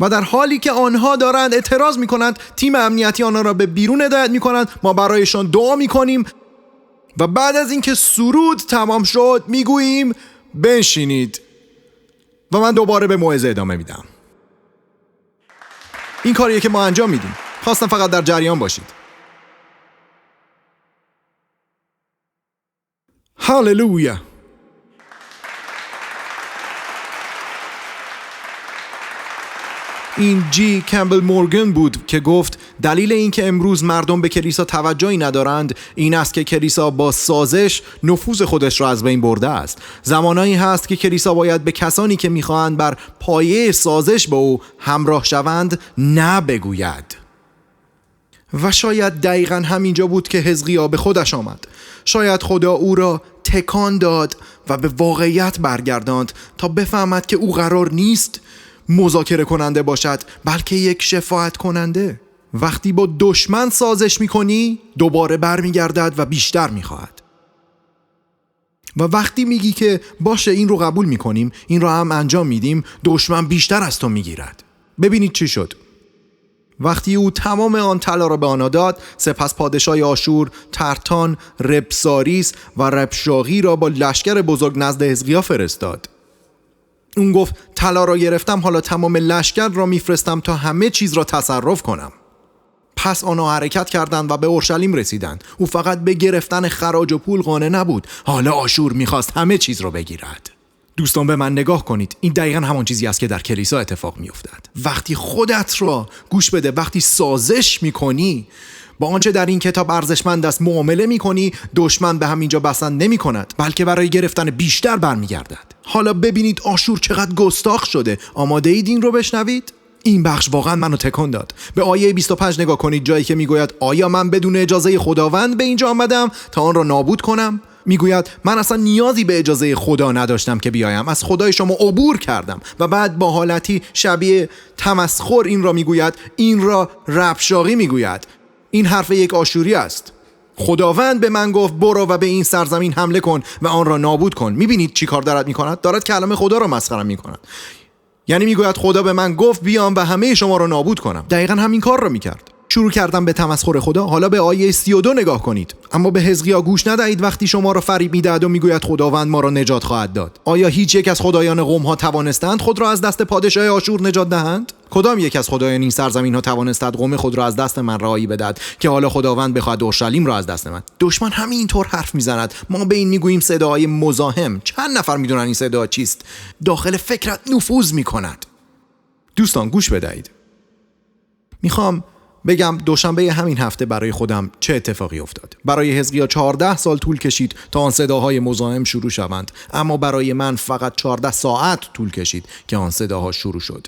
و در حالی که آنها دارند اعتراض میکنند، تیم امنیتی آنها را به بیرون هدایت میکنند. ما برایشان دعا میکنیم و بعد از اینکه سرود تمام شد میگوییم بنشینید و من دوباره به موعظه ادامه میدم. این کاریه که ما انجام میدیم. خواستم فقط در جریان باشید. هاللویا. این جی کمبل مورگان بود که گفت دلیل این که امروز مردم به کلیسا توجهی ندارند این است که کلیسا با سازش نفوذ خودش را از بین برده است. زمانایی هست که کلیسا باید به کسانی که میخواهند بر پایه سازش با او همراه شوند نه بگوید. و شاید دقیقاً همینجا بود که حزقیا به خودش آمد. شاید خدا او را تکان داد و به واقعیت برگرداند تا بفهمد که او قرار نیست مذاکره کننده باشد، بلکه یک شفاعت کننده. وقتی با دشمن سازش میکنی دوباره برمیگردد و بیشتر میخواهد. و وقتی میگی که باشه این رو قبول میکنیم، این رو هم انجام میدیم، دشمن بیشتر از تو میگیرد. ببینید چی شد. وقتی او تمام آن طلا را به آنها داد، سپس پادشاه آشور ترتان، ربساریس و ربشاقی را با لشکر بزرگ نزد حزقیا فرستاد. اون گفت طلا را گرفتم، حالا تمام لشکر را میفرستم تا همه چیز را تصرف کنم. پس آنها حرکت کردند و به اورشلیم رسیدند. او فقط به گرفتن خراج و پول قانع نبود، حالا آشور میخواست همه چیز را بگیرد. دوستان به من نگاه کنید. این دقیقاً همان چیزی است که در کلیسا اتفاق میافتد. وقتی خودت را گوش بده، وقتی سازش میکنی با آنچه در این کتاب ارزشمند است معامله میکنی، دشمن به همینجا بسنده نمیکند، بلکه برای گرفتن بیشتر برمیگردد. حالا ببینید آشور چقدر گستاخ شده. آماده اید این رو بشنوید؟ این بخش واقعا منو تکان داد. به آیه 25 نگاه کنید، جایی که میگوید آیا من بدون اجازه خداوند به اینجا آمدم تا آن را نابود کنم؟ میگوید من اصلا نیازی به اجازه خدا نداشتم که بیایم، از خدای شما عبور کردم. و بعد با حالتی شبیه تمسخر این را میگوید. این را ربشاقی میگوید. این حرف یک آشوری است. خداوند به من گفت برو و به این سرزمین حمله کن و آن را نابود کن. میبینید چی کار دارد میکند؟ دارد کلام خدا را مسخره میکند. یعنی میگوید خدا به من گفت بیام و همه شما را نابود کنم. دقیقاً همین کار را میکرد. شروع کردم به تمسخر خدا. حالا به آیه 32 نگاه کنید. اما به حزقیا گوش ندهید وقتی شما را فریب میدهد و میگوید خداوند ما را نجات خواهد داد. آیا هیچ یک از خدایان قوم ها توانستند خود را از دست پادشاه آشور نجات دهند؟ کدام یک از خدایان این سرزمین ها توانستند قوم خود را از دست من رهایی بدهد که حالا خداوند بخواهد اورشلیم را از دست من؟ دشمن همینطور حرف میزند. ما به این میگوییم صدای مزاحم. چند نفر میدونن این صدا چیست؟ داخل فکرت نفوذ میکند. دوستان گوش بدهید. میخوام بگم دوشنبه همین هفته برای خودم چه اتفاقی افتاد. برای حزقیا 14 سال طول کشید تا آن صداهای مزاحم شروع شوند، اما برای من فقط 14 ساعت طول کشید که آن صداها شروع شد.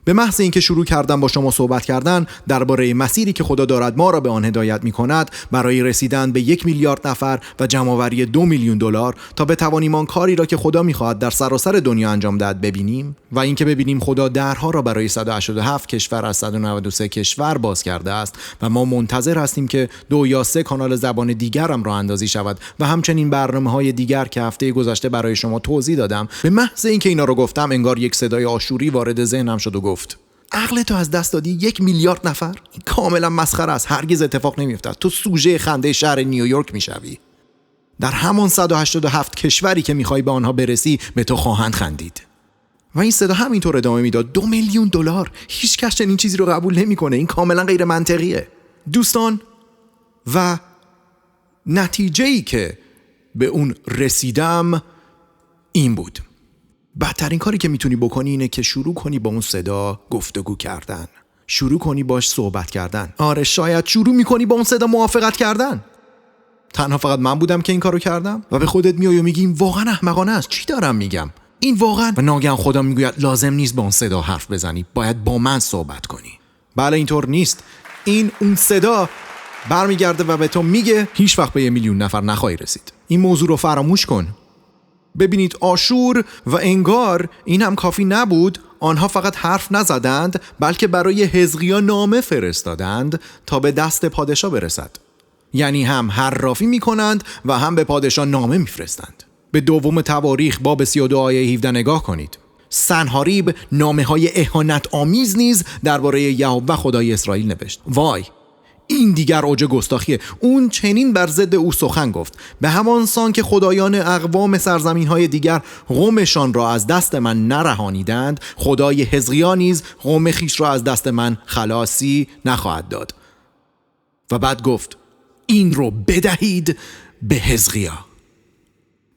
به محض اینکه شروع کردم با شما صحبت کردن درباره مسیری که خدا دارد ما را به آن هدایت می‌کند برای رسیدن به 1 میلیارد نفر و جمع‌آوری 2 میلیون دلار تا بتوانیم آن کاری را که خدا می‌خواهد در سراسر دنیا انجام دهد ببینیم و اینکه ببینیم خدا درها را برای 187 کشور از 193 کشور باز کرده است و ما منتظر هستیم که 2 یا 3 کانال زبان دیگر هم راه اندازی شود و همچنین برنامه‌های دیگر که هفته گذشته برای شما توضیح دادم. به محض اینکه اینا رو گفتم انگار یک صدای آشوری وارد ذهنم شد و گفت عقل تو از دست دادی؟ 1 میلیارد نفر؟ این کاملا مسخره است. هرگز اتفاق نمیافتد. تو سوژه خنده شهر نیویورک میشوی. در همان 187 کشوری که میخوای به آنها برسی به تو خواهند خندید. و این صدا همینطور ادامه میداد. 2 میلیون دلار. هیچ کس چنین چیزی رو قبول نمیکنه. این کاملا غیر منطقیه. دوستان، و نتیجه‌ای که به اون رسیدم این بود. بدترین کاری که میتونی بکنی اینه که شروع کنی با اون صدا گفتگو کردن. شروع کنی باش صحبت کردن. آره، شاید شروع میکنی با اون صدا موافقت کردن. تنها فقط من بودم که این کارو کردم و به خودت میای و میگی این واقعا احمقانه است. چی دارم میگم؟ این واقعا. و ناگهان خدا میگوید لازم نیست با اون صدا حرف بزنی، باید با من صحبت کنی. بله اینطور نیست. این اون صدا برمیگرده و به تو میگه هیچ وقت به 1 میلیون نفر نخواهی رسید. این موضوع رو فراموش کن. ببینید آشور و انگار این هم کافی نبود. آنها فقط حرف نزدند بلکه برای حزقیا نامه فرستادند تا به دست پادشاه برسد. یعنی هم حرافی میکنند و هم به پادشاه نامه میفرستند. به دوم تواریخ باب 32 آیه 17 نگاه کنید. سنحاریب نامه‌های اهانت آمیز نیز درباره یهوه خدای اسرائیل نوشت. وای، این دیگر اوج گستاخیه. اون چنین بر ضد او سخن گفت: به همان سان که خدایان اقوام سرزمین‌های دیگر قومشان را از دست من نرهانیدند، خدای حزقیا نیز قوم خویش را از دست من خلاصی نخواهد داد. و بعد گفت: این رو بدهید به حزقیا.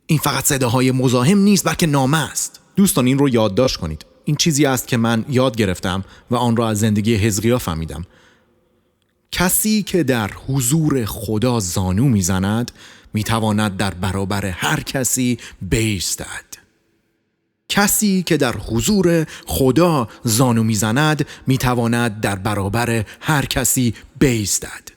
این فقط صداهای مزاحم نیست، بلکه نامه است. دوستان، این رو یادداشت کنید. این چیزی است که من یاد گرفتم و آن را از زندگی حزقیا فهمیدم. کسی که در حضور خدا زانو میزند میتواند در برابر هر کسی بایستد. کسی که در حضور خدا زانو میزند میتواند در برابر هر کسی بایستد.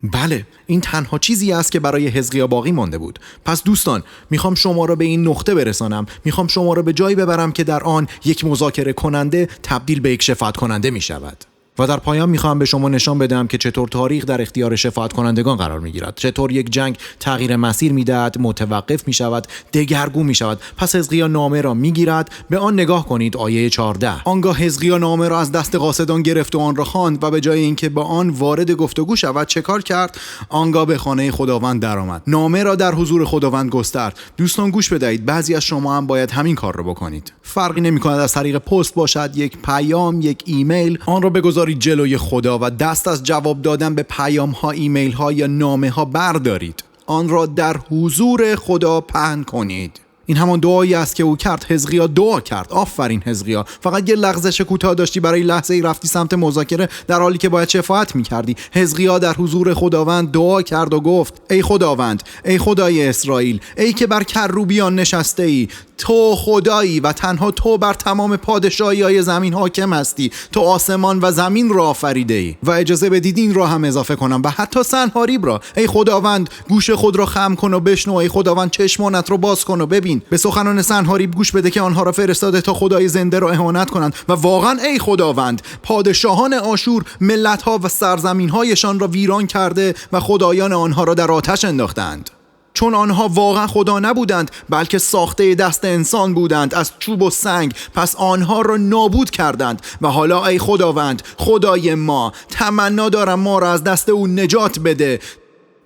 بله، این تنها چیزی است که برای حزقیا باقی مانده بود. پس دوستان، میخوام شما را به این نقطه برسانم. میخوام شما را به جایی ببرم که در آن یک مذاکره کننده تبدیل به یک شفاعت کننده میشود. و در پایان میخوام به شما نشان بدم که چطور تاریخ در اختیار شفاعت کنندگان قرار میگیرد. چطور یک جنگ تغییر مسیر میدهد، متوقف میشود، دگرگون میشود. پس حزقیا نامه را میگیرد. به آن نگاه کنید، آیه 14. آنگاه حزقیا نامه را از دست قاصدان گرفت و آن را خواند و به جای اینکه با آن وارد گفتگو شود چه کار کرد؟ آنگاه به خانه خداوند درآمد. نامه را در حضور خداوند گسترد. دوستان گوش بدهید، بعضی از شما هم باید همین کار را بکنید. فرقی نمیکند از طریق پست باشد، یک پیام، یک ایمیل، آن را بگذارید جلوی خدا و دست از جواب دادن به پیام ها، ایمیل ها یا نامه ها بردارید. آن را در حضور خدا پهن کنید. این همان دعایی است که او کرد. حزقیا دعا کرد. آفرین حزقیا. فقط یه لغزش کوتاه داشتی، برای لحظه ای رفتی سمت مذاکره در حالی که باید شفاعت می‌کردی. حزقیا در حضور خداوند دعا کرد و گفت: ای خداوند، ای خدای اسرائیل، ای که بر کروبیان نشسته ای، تو خدایی و تنها تو بر تمام پادشاهی‌های زمین حاکم هستی. تو آسمان و زمین را آفریده ای. و اجازه بدید این را هم اضافه کنم، و حتی سنحاریب را. ای خداوند، گوش خود را خم کن و بشنو. ای خداوند، چشمانت را باز کن و ببین. به سخنان سنحاریب گوش بده که آنها را فرستاده تا خدای زنده را اهانت کنند. و واقعا ای خداوند، پادشاهان آشور ملت‌ها و سرزمین‌هایشان را ویران کرده و خدایان آنها را در آتش انداختند. چون آنها واقعا خدا نبودند، بلکه ساخته دست انسان بودند از چوب و سنگ، پس آنها را نابود کردند. و حالا ای خداوند، خدای ما، تمنا دارم ما را از دست او نجات بده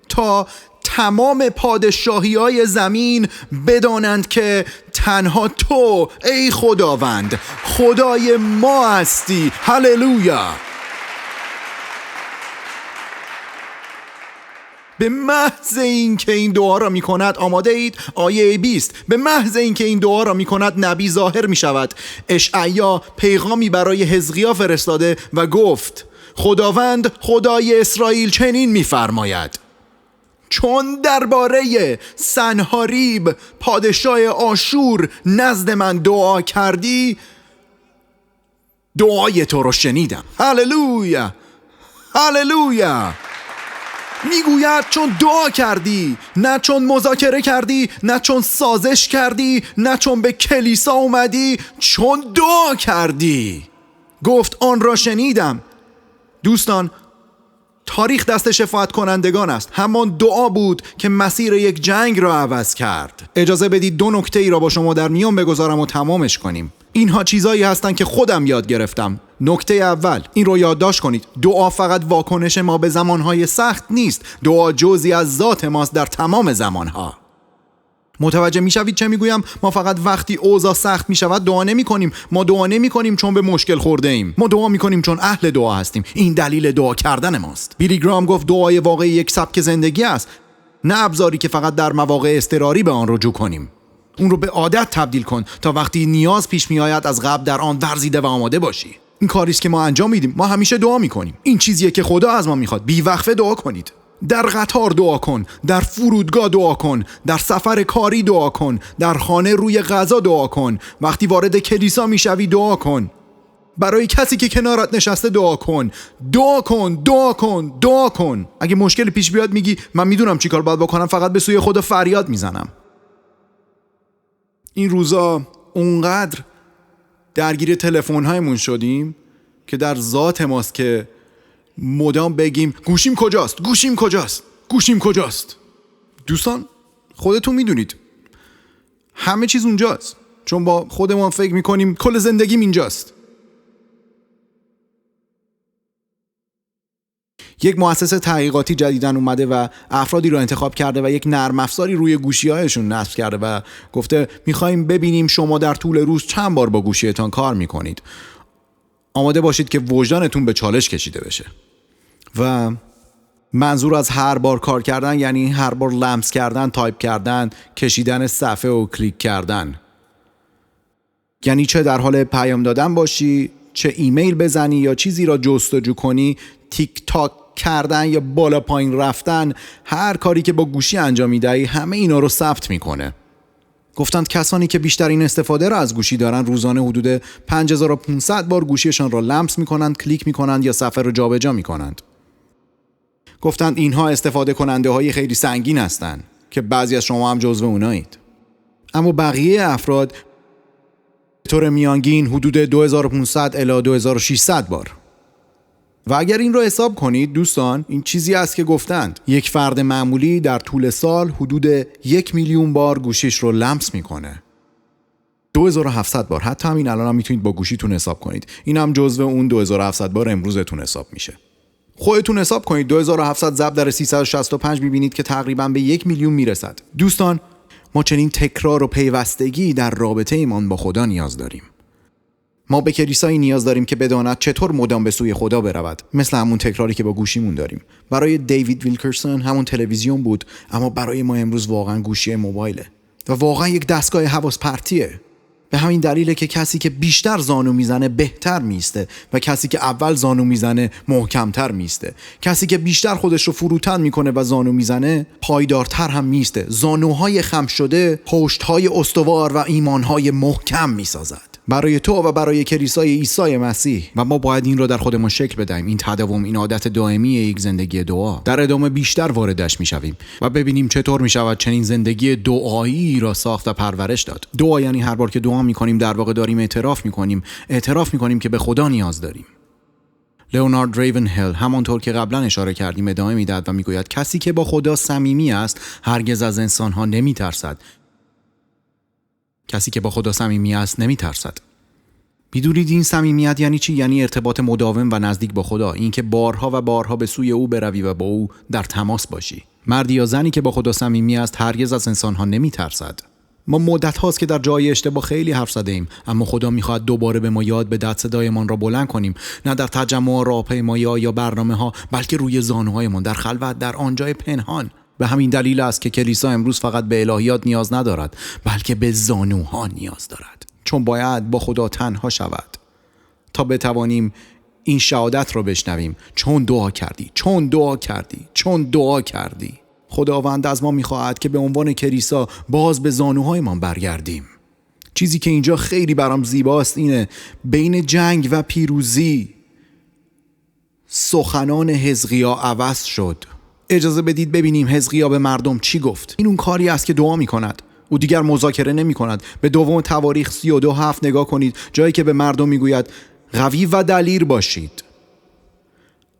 تا تمام پادشاهی‌های زمین بدانند که تنها تو ای خداوند خدای ما هستی. هللویا. به محض این که این دعا را می کند، آماده اید؟ آیه 20. به محض این که این دعا را می کند، نبی ظاهر می شود. اشعیا پیغامی برای حزقیا فرستاده و گفت: خداوند خدای اسرائیل چنین می فرماید: چون درباره سنحاریب پادشاه آشور نزد من دعا کردی، دعای تو رو شنیدم. هللویا، هللویا. میگوید چون دعا کردی، نه چون مذاکره کردی، نه چون سازش کردی، نه چون به کلیسا اومدی، چون دعا کردی. گفت آن را شنیدم. دوستان، تاریخ دست شفاعت کنندگان است. همان دعا بود که مسیر یک جنگ را عوض کرد. اجازه بدید دو نکته ای را با شما در میان بگذارم و تمامش کنیم. اینها چیزایی هستند که خودم یاد گرفتم. نکته اول، این رو یادداشت کنید: دعا فقط واکنش ما به زمانهای سخت نیست. دعا جزئی از ذات ماست در تمام زمانها. متوجه میشوید چه میگویم؟ ما فقط وقتی اوضاع سخت میشود دعا نمی کنیم. ما دعا نمی کنیم چون به مشکل خورده ایم. ما دعا می کنیم چون اهل دعا هستیم. این دلیل دعا کردن ماست. بیلی گرام گفت دعای واقعی یک سبک زندگی است، نه ابزاری که فقط در مواقع اضطراری به آن رجوع کنیم. اون رو به عادت تبدیل کن تا وقتی نیاز پیش می آید از قبل در آن ورزیده و آماده باشی. این کاری است که ما انجام میدیم. ما همیشه دعا میکنیم. این چیزیه که خدا از ما میخواد. بی‌وقفه دعا کنید. در قطار دعا کن، در فرودگاه دعا کن، در سفر کاری دعا کن، در خانه روی غذا دعا کن، وقتی وارد کلیسا میشوی دعا کن، برای کسی که کنارت نشسته دعا کن. دعا کن، دعا کن، دعا کن. اگه مشکل پیش بیاد میگی من میدونم چیکار باید بکنم، فقط به سوی خدا فریاد میزنم. این روزا اونقدر درگیر تلفن‌هایمون شدیم که در ذات ماست که مدام بگیم گوشیم کجاست، گوشیم کجاست، گوشیم کجاست. دوستان، خودتون میدونید همه چیز اونجاست. چون با خودمون فکر میکنیم کل زندگیم اینجاست. یک مؤسسه تحقیقاتی جدیداً اومده و افرادی رو انتخاب کرده و یک نرم افزاری روی گوشی‌هایشون نصب کرده و گفته می‌خوایم ببینیم شما در طول روز چند بار با گوشیتان کار می‌کنید. آماده باشید که وجدانتون به چالش کشیده بشه. و منظور از هر بار کار کردن یعنی هر بار لمس کردن، تایپ کردن، کشیدن صفحه و کلیک کردن. یعنی چه در حال پیام دادن باشی، چه ایمیل بزنی یا چیزی را جستجو کنی، تیک تاک کردن یا بالا پایین رفتن، هر کاری که با گوشی انجام میدهی همه اینا رو ثبت میکنه. گفتند کسانی که بیشترین استفاده را از گوشی دارن روزانه حدود 5500 بار گوشیشان را لمس میکنند، کلیک میکنند یا صفحه رو جابجا میکنند. گفتند اینها استفاده کننده های خیلی سنگین هستند که بعضی از شما هم جزو اونایید. اما بقیه افراد به طور میانگین حدود 2500 الی 2600 بار. و اگر این رو حساب کنید دوستان، این چیزی است که گفتند یک فرد معمولی در طول سال حدود 1 میلیون بار گوشیش رو لمس میکنه. 2700 بار. حتی همین الان هم میتونید با گوشیتون حساب کنید. این هم جزو اون 2700 بار امروزتون حساب میشه. خودتون حساب کنید 2700 ضرب در 365 میبینید که تقریبا به 1 میلیون میرسد. دوستان، ما چنین تکرار و پیوستگی در رابطه ایمان با خدا نیاز داریم. ما به کلیسایی نیاز داریم که بداند چطور مدام به سوی خدا برود، مثل همون تکراری که با گوشیمون داریم. برای دیوید ویلکرسون همون تلویزیون بود، اما برای ما امروز واقعا گوشی موبایله و واقعا یک دستگاه حواس پرتیه. به همین دلیله که کسی که بیشتر زانو میزنه بهتر میسته و کسی که اول زانو میزنه محکمتر میسته. کسی که بیشتر خودش رو فروتن میکنه و زانو میزنه پایدارتر هم میسته. زانوهای خم شده پشتهای استوار و ایمانهای محکم میسازد. برای تو و برای کلیسای عیسی مسیح. و ما باید این رو در خودمون شکل بدهیم. این تداوم، این عادت دائمی یک زندگی دعا. در ادامه بیشتر واردش میشویم و ببینیم چطور میشود چنین زندگی دعایی را ساخت و پرورش داد. دعا یعنی هر بار که دعا میکنیم در واقع داریم اعتراف میکنیم که به خدا نیاز داریم. لئونارد ریونهل همانطور که قبلا اشاره کردیم ادامه میداد و میگوید کسی که با خدا صمیمی است هرگز از انسانها نمیترسد. کسی که با خدا صمیمی است نمیترسد. میدونید این صمیمیت یعنی چی؟ یعنی ارتباط مداوم و نزدیک با خدا. این که بارها و بارها به سوی او بروی و با او در تماس باشی. مردی یا زنی که با خدا صمیمی است هرگز از انسانها نمیترسد. ما مدت هاست که در جای اشتباه خیلی حرف زده ایم، اما خدا میخواد دوباره به ما یاد بدهد صدایمان را بلند کنیم، نه در تجمع راهپیمایی یا برنامه ها، بلکه روی زانوهایمان در خلوت، در آنجای پنهان. به همین دلیل است که کلیسا امروز فقط به الهیات نیاز ندارد، بلکه به زانوها نیاز دارد. چون باید با خدا تنها شود تا بتوانیم این شهادت را بشنویم: چون دعا کردی، چون دعا کردی، چون دعا کردی. خداوند از ما میخواهد که به عنوان کلیسا باز به زانوهایمان برگردیم. چیزی که اینجا خیلی برام زیباست اینه بین جنگ و پیروزی سخنان حزقیا عوض شد. اجازه بدید ببینیم حزقیا به مردم چی گفت. این اون کاری است که دعا میکند. او دیگر مذاکره نمی کند. به دوم تواریخ 32:7 نگاه کنید، جایی که به مردم میگوید قوی و دلیر باشید،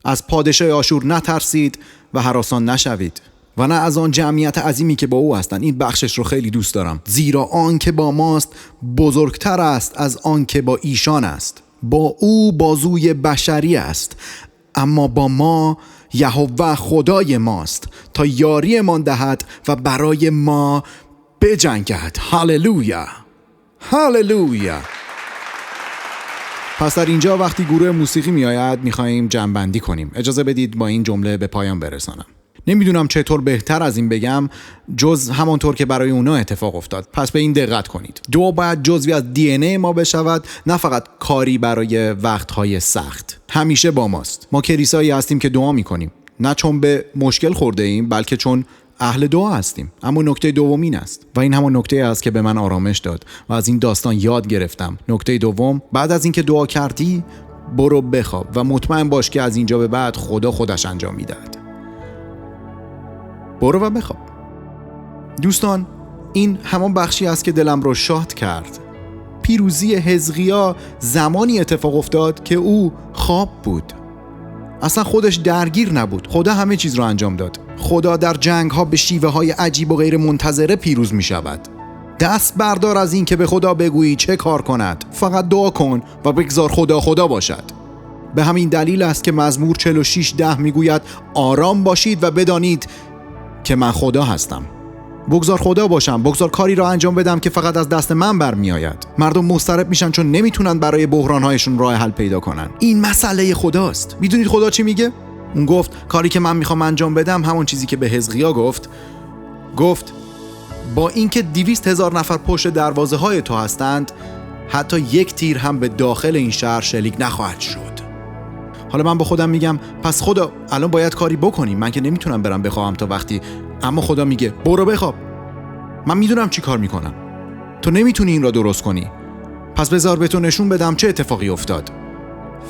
از پادشاه آشور نترسید و هراسان نشوید و نه از آن جمعیت عظیمی که با او هستند. این بخشش رو خیلی دوست دارم. زیرا آن که با ماست بزرگتر است از آن که با ایشان است. با او بازوی بشری است، اما با ما یهوه خدای ماست تا یاری ما دهد و برای ما بجنگد. هاللویا، هاللویا. پس در اینجا وقتی گروه موسیقی می آید می‌خوایم جمع‌بندی کنیم. اجازه بدید با این جمله به پایان برسانم. نمیدونم چطور بهتر از این بگم جز همانطور که برای اونا اتفاق افتاد. پس به این دقت کنید. دعا باید جزوی از دی ان ای ما بشود، نه فقط کاری برای وقتهای سخت. همیشه با ماست. ما کلیسایی هستیم که دعا میکنیم، نه چون به مشکل خورده ایم بلکه چون اهل دعا هستیم. اما نکته دوم این است و این همون نکته است که به من آرامش داد و از این داستان یاد گرفتم. نکته دوم: بعد از اینکه دعا کردی برو بخواب و مطمئن باش که از اینجا به بعد خدا خودش انجام میدهد. برو و بخواب. دوستان، این همان بخشی است که دلم رو شاد کرد. پیروزی حزقیا زمانی اتفاق افتاد که او خواب بود. اصلا خودش درگیر نبود. خدا همه چیز رو انجام داد. خدا در جنگ ها به شیوه های عجیب و غیر منتظره پیروز می شود. دست بردار از این که به خدا بگویی چه کار کند. فقط دعا کن و بگذار خدا خدا باشد. به همین دلیل است که مزمور 46:10 میگوید آرام باشید و بدانید که من خدا هستم. بگذار خدا باشم، بگذار کاری را انجام بدم که فقط از دست من برمی آید. مردم مضطرب میشن چون نمیتونن برای بحرانهایشون راه حل پیدا کنن. این مسئله خداست. میدونید خدا چی میگه؟ اون گفت کاری که من میخوام انجام بدم همون چیزی که به حزقیا گفت با اینکه 200,000 نفر پشت دروازه های تو هستند، حتی یک تیر هم به داخل این شهر شلیک نخواهد شد. حالا من با خودم میگم پس خدا الان باید کاری بکنیم، من که نمیتونم برم بخوابم تا وقتی. اما خدا میگه برو بخواب، من میدونم چی کار میکنم، تو نمیتونی این را درست کنی، پس بذار به تو نشون بدم چه اتفاقی افتاد.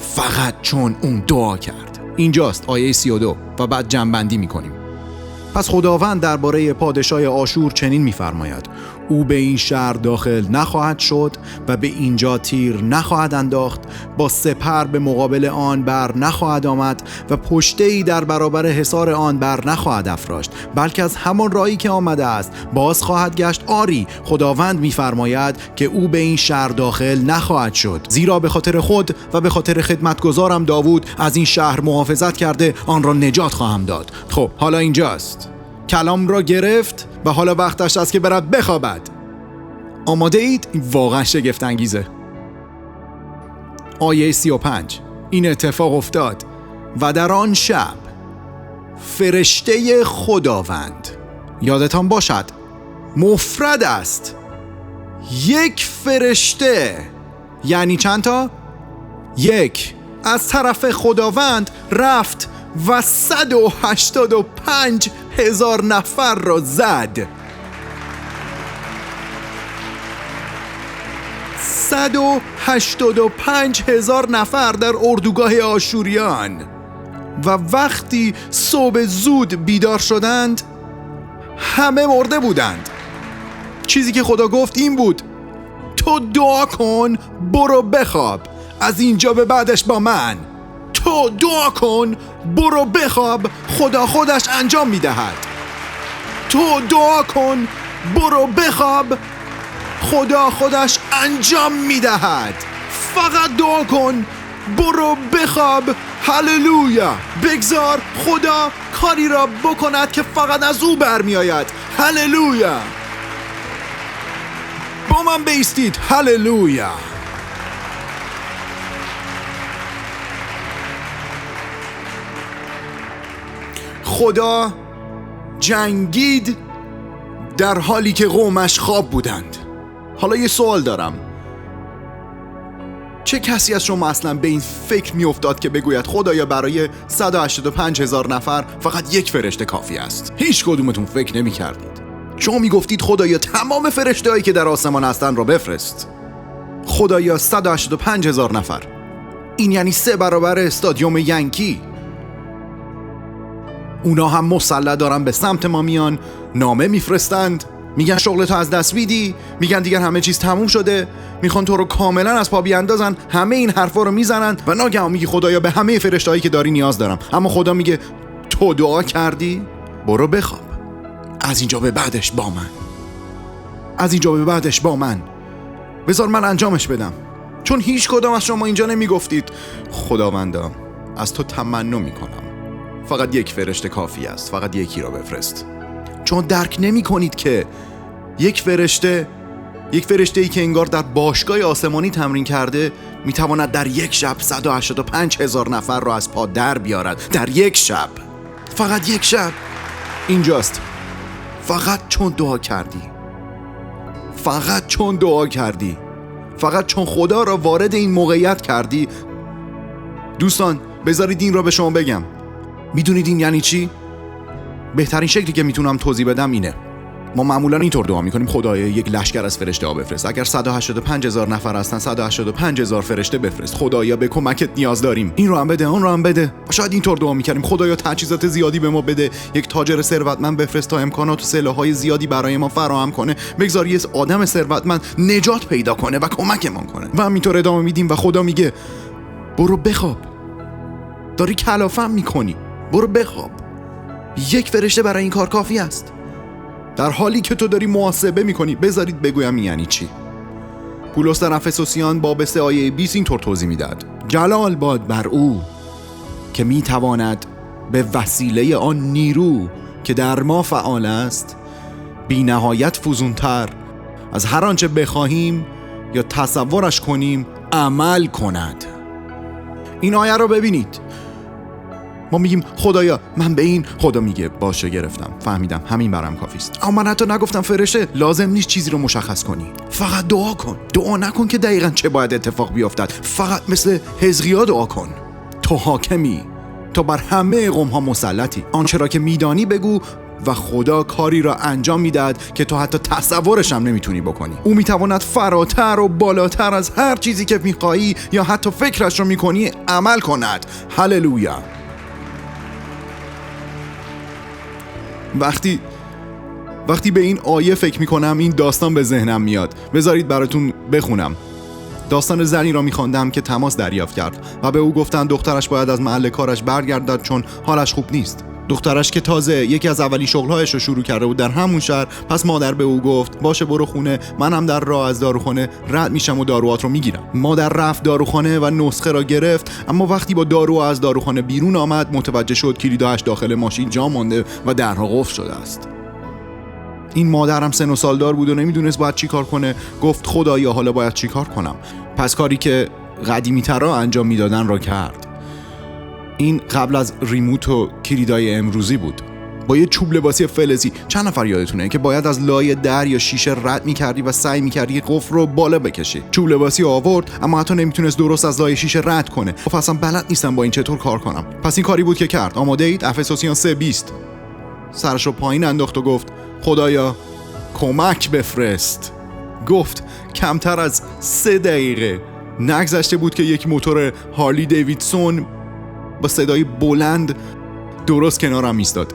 فقط چون اون دعا کرد. اینجاست آیه 32 و بعد جمع‌بندی میکنیم. پس خداوند درباره پادشاه آشور چنین میفرماید: او به این شهر داخل نخواهد شد و به اینجا تیر نخواهد انداخت، با سپر به مقابل آن بر نخواهد آمد و پشته‌ای در برابر حصار آن بر نخواهد افراشت، بلکه از همان راهی که آمده است باز خواهد گشت. آری، خداوند میفرماید که او به این شهر داخل نخواهد شد، زیرا به خاطر خود و به خاطر خدمتگزارم داوود از این شهر محافظت کرده، آن را نجات خواهم داد. خب حالا اینجاست، کلام را گرفت و حالا وقتش است که برد بخوابد. آماده اید؟ واقعا شگفت انگیزه. آیه 35 این اتفاق افتاد و در آن شب فرشته خداوند، یادتان باشد مفرد است، یک فرشته، یعنی چند تا؟ یک، از طرف خداوند رفت و 185,000 نفر را زد. 185,000 نفر در اردوگاه آشوریان. و وقتی صبح زود بیدار شدند همه مرده بودند. چیزی که خدا گفت این بود: تو دعا کن، برو بخواب، از اینجا به بعدش با من. تو دعا کن، برو بخواب، خدا خودش انجام میدهد. تو دعا کن، برو بخواب، خدا خودش انجام میدهد. فقط دعا کن، برو بخواب. هللویا. بگذار خدا کاری را بکند که فقط از او برمی آید. هللویا. با من بایستید. هللویا. خدا جنگید در حالی که قومش خواب بودند. حالا یه سوال دارم: چه کسی از شما اصلا به این فکر می افتاد که بگوید خدایا برای 185,000 نفر فقط یک فرشته کافی است؟ هیچ کدومتون فکر نمی کردید. شما می گفتید خدایا تمام فرشته هایی که در آسمان هستن را بفرست. خدایا 185,000 نفر، این یعنی 3 برابر استادیوم ینکی. اونا هم مسلح دارن به سمت ما میان، نامه میفرستند، میگن شغلتو از دست میدی، میگن دیگر همه چیز تموم شده، میخوان تو رو کاملا از پا بیاندازن. همه این حرفا رو میزنن و ناگهان میگی خدایا به همه فرشتهایی که داری نیاز دارم. اما خدا میگه تو دعا کردی، برو بخواب، از اینجا به بعدش با من. از اینجا به بعدش با من. بذار من انجامش بدم. چون هیچ کدام از شما اینجا نمیگفتید خداوندا از تو تمنا میکنم فقط یک فرشته کافی است، فقط یکی را بفرست. چون درک نمی کنید که یک فرشته ای که انگار در باشگاه آسمانی تمرین کرده میتواند در یک شب 185,000 نفر را از پا در بیارد. در یک شب، فقط یک شب. اینجاست. فقط چون دعا کردی، فقط چون دعا کردی، فقط چون خدا را وارد این موقعیت کردی. دوستان بذارید این را به شما بگم. میدونید این یعنی چی؟ بهترین شکلی که میتونم توضیح بدم اینه: ما معمولا اینطور دعا میکنیم خدایا یک لشکر از فرشته ها بفرست. اگر 185,000 نفر هستن 185,000 فرشته بفرست. خدایا به کمکت نیاز داریم، این رو هم بده، اون رو هم بده. شاید اینطور دعا میکردیم: خدایا تجهیزات زیادی به ما بده، یک تاجر ثروتمند بفرست تا امکانات و سلاح‌های زیادی برای ما فراهم کنه. بگذار یه آدم ثروتمند نجات پیدا کنه و کمکمون کنه. و همینطور ادامه میدیم و خدا میگه برو بخواب. داری کلافم میکنی، برو بخواب. یک فرشته برای این کار کافی است. در حالی که تو داری محاسبه میکنی. بذارید بگویم یعنی چی. پولس در افسوسیان باب 3 آیه 20 اینطور توضیح میداد: جلال باد بر او که میتواند به وسیله آن نیرو که در ما فعال است بی نهایت فزونتر از هر آنچه بخواهیم یا تصورش کنیم عمل کند. این آیه رو ببینید. ما میگیم خدایا من به این، خدا میگه باشه گرفتم، فهمیدم، همین برام کافی است. اما من حتی نگفتم فرشته، لازم نیست چیزی رو مشخص کنی، فقط دعا کن. دعا نکن که دقیقاً چه باید اتفاق بیفتد، فقط مثل حزقیال دعا کن. تو حاکمی، تو بر همه قوم ها مسلطی. آنچه را که میدانی بگو و خدا کاری را انجام میدهد که تو حتی تصورش هم نمیتونی بکنی. او میتواند فراتر و بالاتر از هر چیزی که میخوایی یا حتی فکرش رو میکنی عمل کند. هللویا. وقتی به این آیه فکر میکنم این داستان به ذهنم میاد. بذارید براتون بخونم. داستان زنی را میخواندم که تماس دریافت کرد و به او گفتن دخترش باید از محل کارش برگردد چون حالش خوب نیست. دخترش که تازه یکی از اولی شغلهایش رو شروع کرده بود در همون شهر. پس مادر به او گفت باشه برو خونه، من هم در راه از داروخانه رد میشم و داروات رو میگیرم. مادر رفت داروخانه و نسخه را گرفت، اما وقتی با دارو از داروخانه بیرون آمد متوجه شد کلیدهاش داخل ماشین جا مانده و درها قفل شده است. این مادر هم سن و سالدار بود و نمیدونست باید چی کار کنه. گفت خدایا حالا باید چی کار کنم؟ پس کاری که قدیمی ترها انجام میدادن را کرد. این قبل از ریموت و کلیدای امروزی بود. با یه چوب لباسی فلزی، چند نفر یادتونه که باید از لای در یا شیشه رد میکردی و سعی میکردی قفل رو بالا بکشی. چوب لباسی آورد اما حتی نمیتونست درست از لای شیشه رد کنه. گفت اصلا بلد نیستم با این چطور کار کنم. پس این کاری بود که کرد. آماده اید؟ افسوسیان 3:20. سرش رو پایین انداخت و گفت خدایا کمک بفرست. گفت کمتر از 3 دقیقه نگذشته بود که یک موتور هارلی دیویدسون با صدای بلند درست کنارم ایستاد.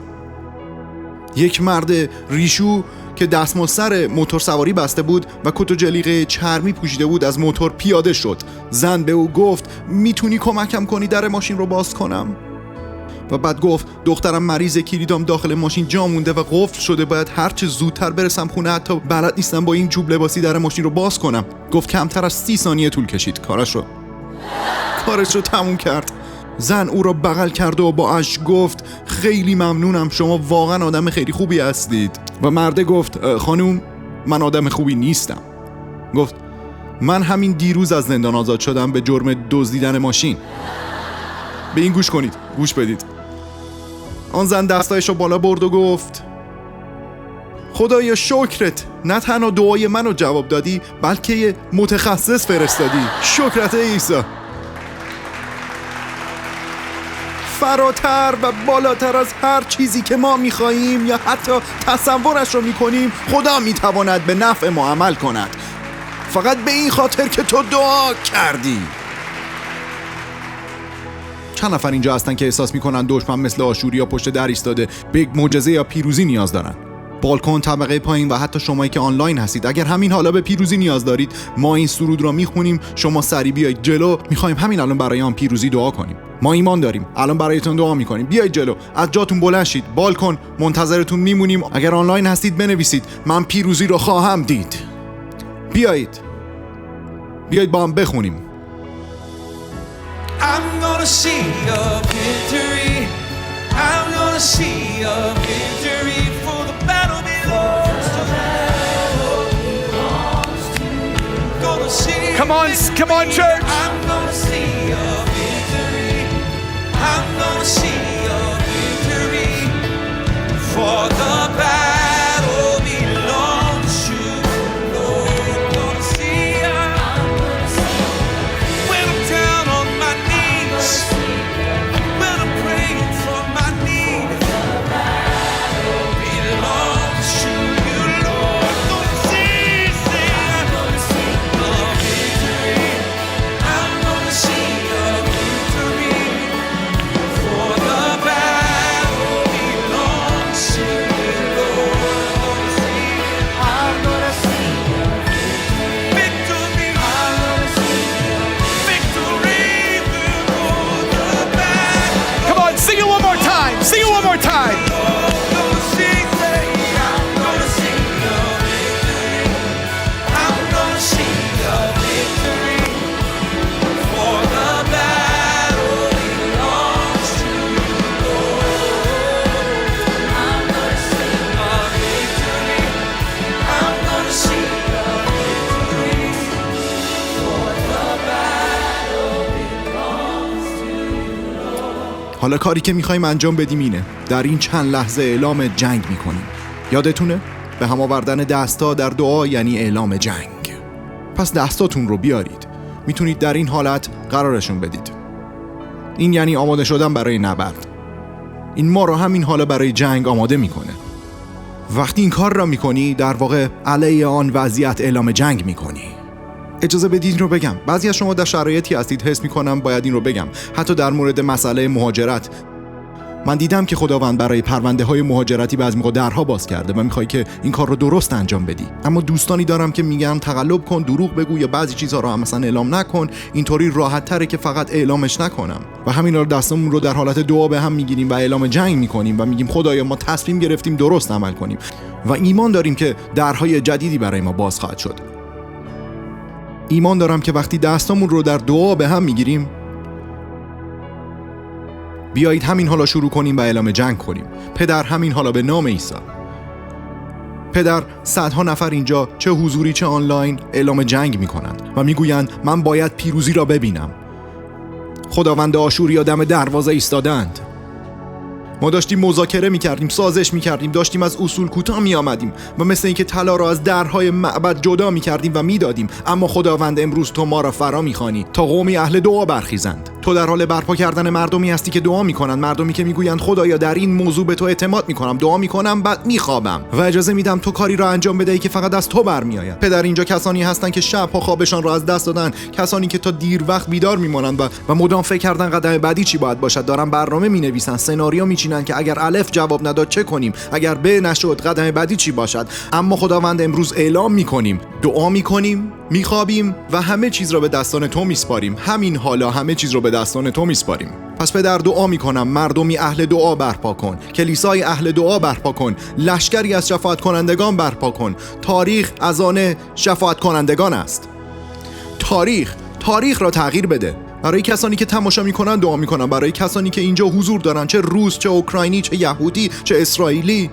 یک مرد ریشو که دستمال سر موتور سواری بسته بود و کت و جلیقه چرمی پوشیده بود از موتور پیاده شد. زن به او گفت میتونی کمکم کنی در ماشین رو باز کنم؟ و بعد گفت دخترم مریضه، کلیدام داخل ماشین جا مونده و قفل شده، باید هر چه زودتر برسم خونه، حتی بلد نیستم با این چوب لباسی در ماشین رو باز کنم. گفت کمتر از 30 ثانیه طول کشید. کارش رو تموم کرد. زن او را بغل کرد و با اشک گفت خیلی ممنونم، شما واقعا آدم خیلی خوبی هستید. و مرده گفت خانوم من آدم خوبی نیستم. گفت من همین دیروز از زندان آزاد شدم به جرم دزدیدن ماشین. به این گوش کنید، گوش بدید. آن زن دستایش رو بالا برد و گفت خدایا شکرت، نه تنها دعای منو جواب دادی بلکه یه متخصص فرستادی. شکرت عیسی. فراتر و بالاتر از هر چیزی که ما میخواییم یا حتی تصورش رو میکنیم خدا میتواند به نفع ما عمل کند، فقط به این خاطر که تو دعا کردی. چند نفر اینجا هستن که احساس میکنن دشمن مثل آشوریا پشت در ایستاده، به یک معجزه یا پیروزی نیاز دارن؟ بالکن، طبقه پایین و حتی شمایی که آنلاین هستید، اگر همین حالا به پیروزی نیاز دارید، ما این سرود را میخونیم، شما سریع بیایید جلو. میخوایم همین الان برای آن پیروزی دعا کنیم. ما ایمان داریم. الان برایتون دعا میکنیم. بیایید جلو، از جاتون بلند شید. بالکن، منتظرتون میمونیم. اگر آنلاین هستید بنویسید من پیروزی را خواهم دید. بیایید با هم بخونیم. I'm gonna see your victory. I'm gonna see your victory. For the battle belongs to you. Gonna see. Come on, church. I'm gonna see your victory. I'm gonna see your victory. For the battle belongs to you, Lord. Gonna see you. When I'm down on my knees, when I'm praying for my need, belongs to you, Lord. Gonna see your victory. I'm gonna see your victory. For the battle belongs to you. حالا کاری که میخوایم انجام بدیم اینه: در این چند لحظه اعلام جنگ میکنیم. یادتونه؟ به هم آوردن دستا در دعا یعنی اعلام جنگ. پس دستاتون رو بیارید. میتونید در این حالت قرارشون بدید. این یعنی آماده شدن برای نبرد. این ما رو همین حالا برای جنگ آماده میکنه. وقتی این کار را میکنی در واقع علیه آن وضعیت اعلام جنگ میکنی. اجازه بدید این رو بگم. بعضی از شما در شرایطی هستید حس میکنم باید این رو بگم. حتی در مورد مسئله مهاجرت. من دیدم که خداوند برای پرونده های مهاجرتی بعضی موقع درها باز کرده و میخوای که این کار رو درست انجام بدی. اما دوستانی دارم که میگن تقلب کن، دروغ بگو یا بعضی چیزها رو هم مثلا اعلام نکن. اینطوری راحت تره که فقط اعلامش نکنم. و همینا رو دستمون رو در حالت دعا به هم میگیریم و اعلام جنگ میکنیم و میگیم خدایا ما تصمیم گرفتیم درست عمل کنیم و ایمان داریم که درهای جدیدی برای ما باز خواهد شد. ایمان دارم که وقتی دستمون رو در دعا به هم میگیریم، بیایید همین حالا شروع کنیم و اعلام جنگ کنیم. پدر، همین حالا به نام عیسی. پدر، صدها نفر اینجا چه حضوری چه آنلاین اعلام جنگ میکنند و میگویند من باید پیروزی را ببینم. خداوند آشوریا دم دروازه ایستادند. ما داشتیم مذاکره میکردیم، سازش میکردیم، داشتیم از اصول کوتاه میآمدیم و مثل اینکه طلا را از درهای معبد جدا میکردیم و میدادیم. اما خداوند امروز تو ما را فرا میخوانی تا قومی اهل دعا برخیزند. تو در حال برپا کردن مردمی هستی که دعا میکنند، مردمی که میگویند خدایا در این موضوع به تو اعتماد میکنم، دعا میکنم بعد میخوابم و اجازه میدم تو کاری را انجام بدهی که فقط از تو برمیآید. پدر، اینجا کسانی هستند که شبها خوابشان را از دست دادن، کسانی که تا دیر وقت بیدار میمانند و مدام فکر کردن قدم بعدی چی باید باشد، دارن برنامه مینویسن، سناریو میچینن که اگر الف جواب نداد چه کنیم، اگر ب نشد قدم بعدی چی باشد. اما خداوند امروز اعلام میکنیم، دعا میکنیم، میخوابیم و همه چیز را به دستان تو میسپاریم. همین حالا همه چیز را به دستان تو میسپاریم. پس پدر، دعا میکنم مردمی اهل دعا برپا کن، کلیسای اهل دعا برپا کن، لشکری از شفاعت کنندگان برپا کن. تاریخ از آن شفاعت کنندگان است. تاریخ را تغییر بده. برای کسانی که تماشا میکنن دعا میکنم، برای کسانی که اینجا حضور دارن، چه روس، چه اوکراینی، چه یهودی، چه اسرائیلی،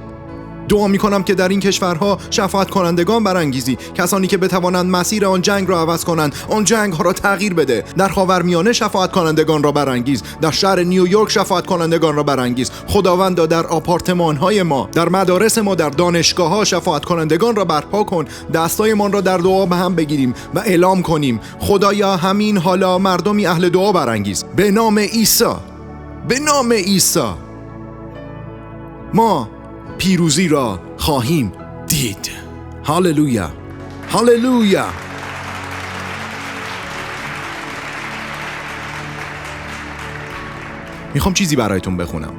دعا میکنم که در این کشورها شفاعت کنندگان برانگیزی، کسانی که بتوانند مسیر آن جنگ را عوض کنند، آن جنگ ها را تغییر بده. در خاورمیانه شفاعت کنندگان را برانگیز، در شهر نیویورک شفاعت کنندگان را برانگیز. خداوندا در آپارتمان های ما، در مدارس ما، در دانشگاه ها شفاعت کنندگان را برپا کن. دستایمان را در دعا به هم بگیریم و اعلام کنیم خدایا همین حالا مردمی اهل دعا برانگیز. به نام عیسی، به نام عیسی ما پیروزی را خواهیم دید. هاللویا، هاللویا. میخوام چیزی برایتون بخونم.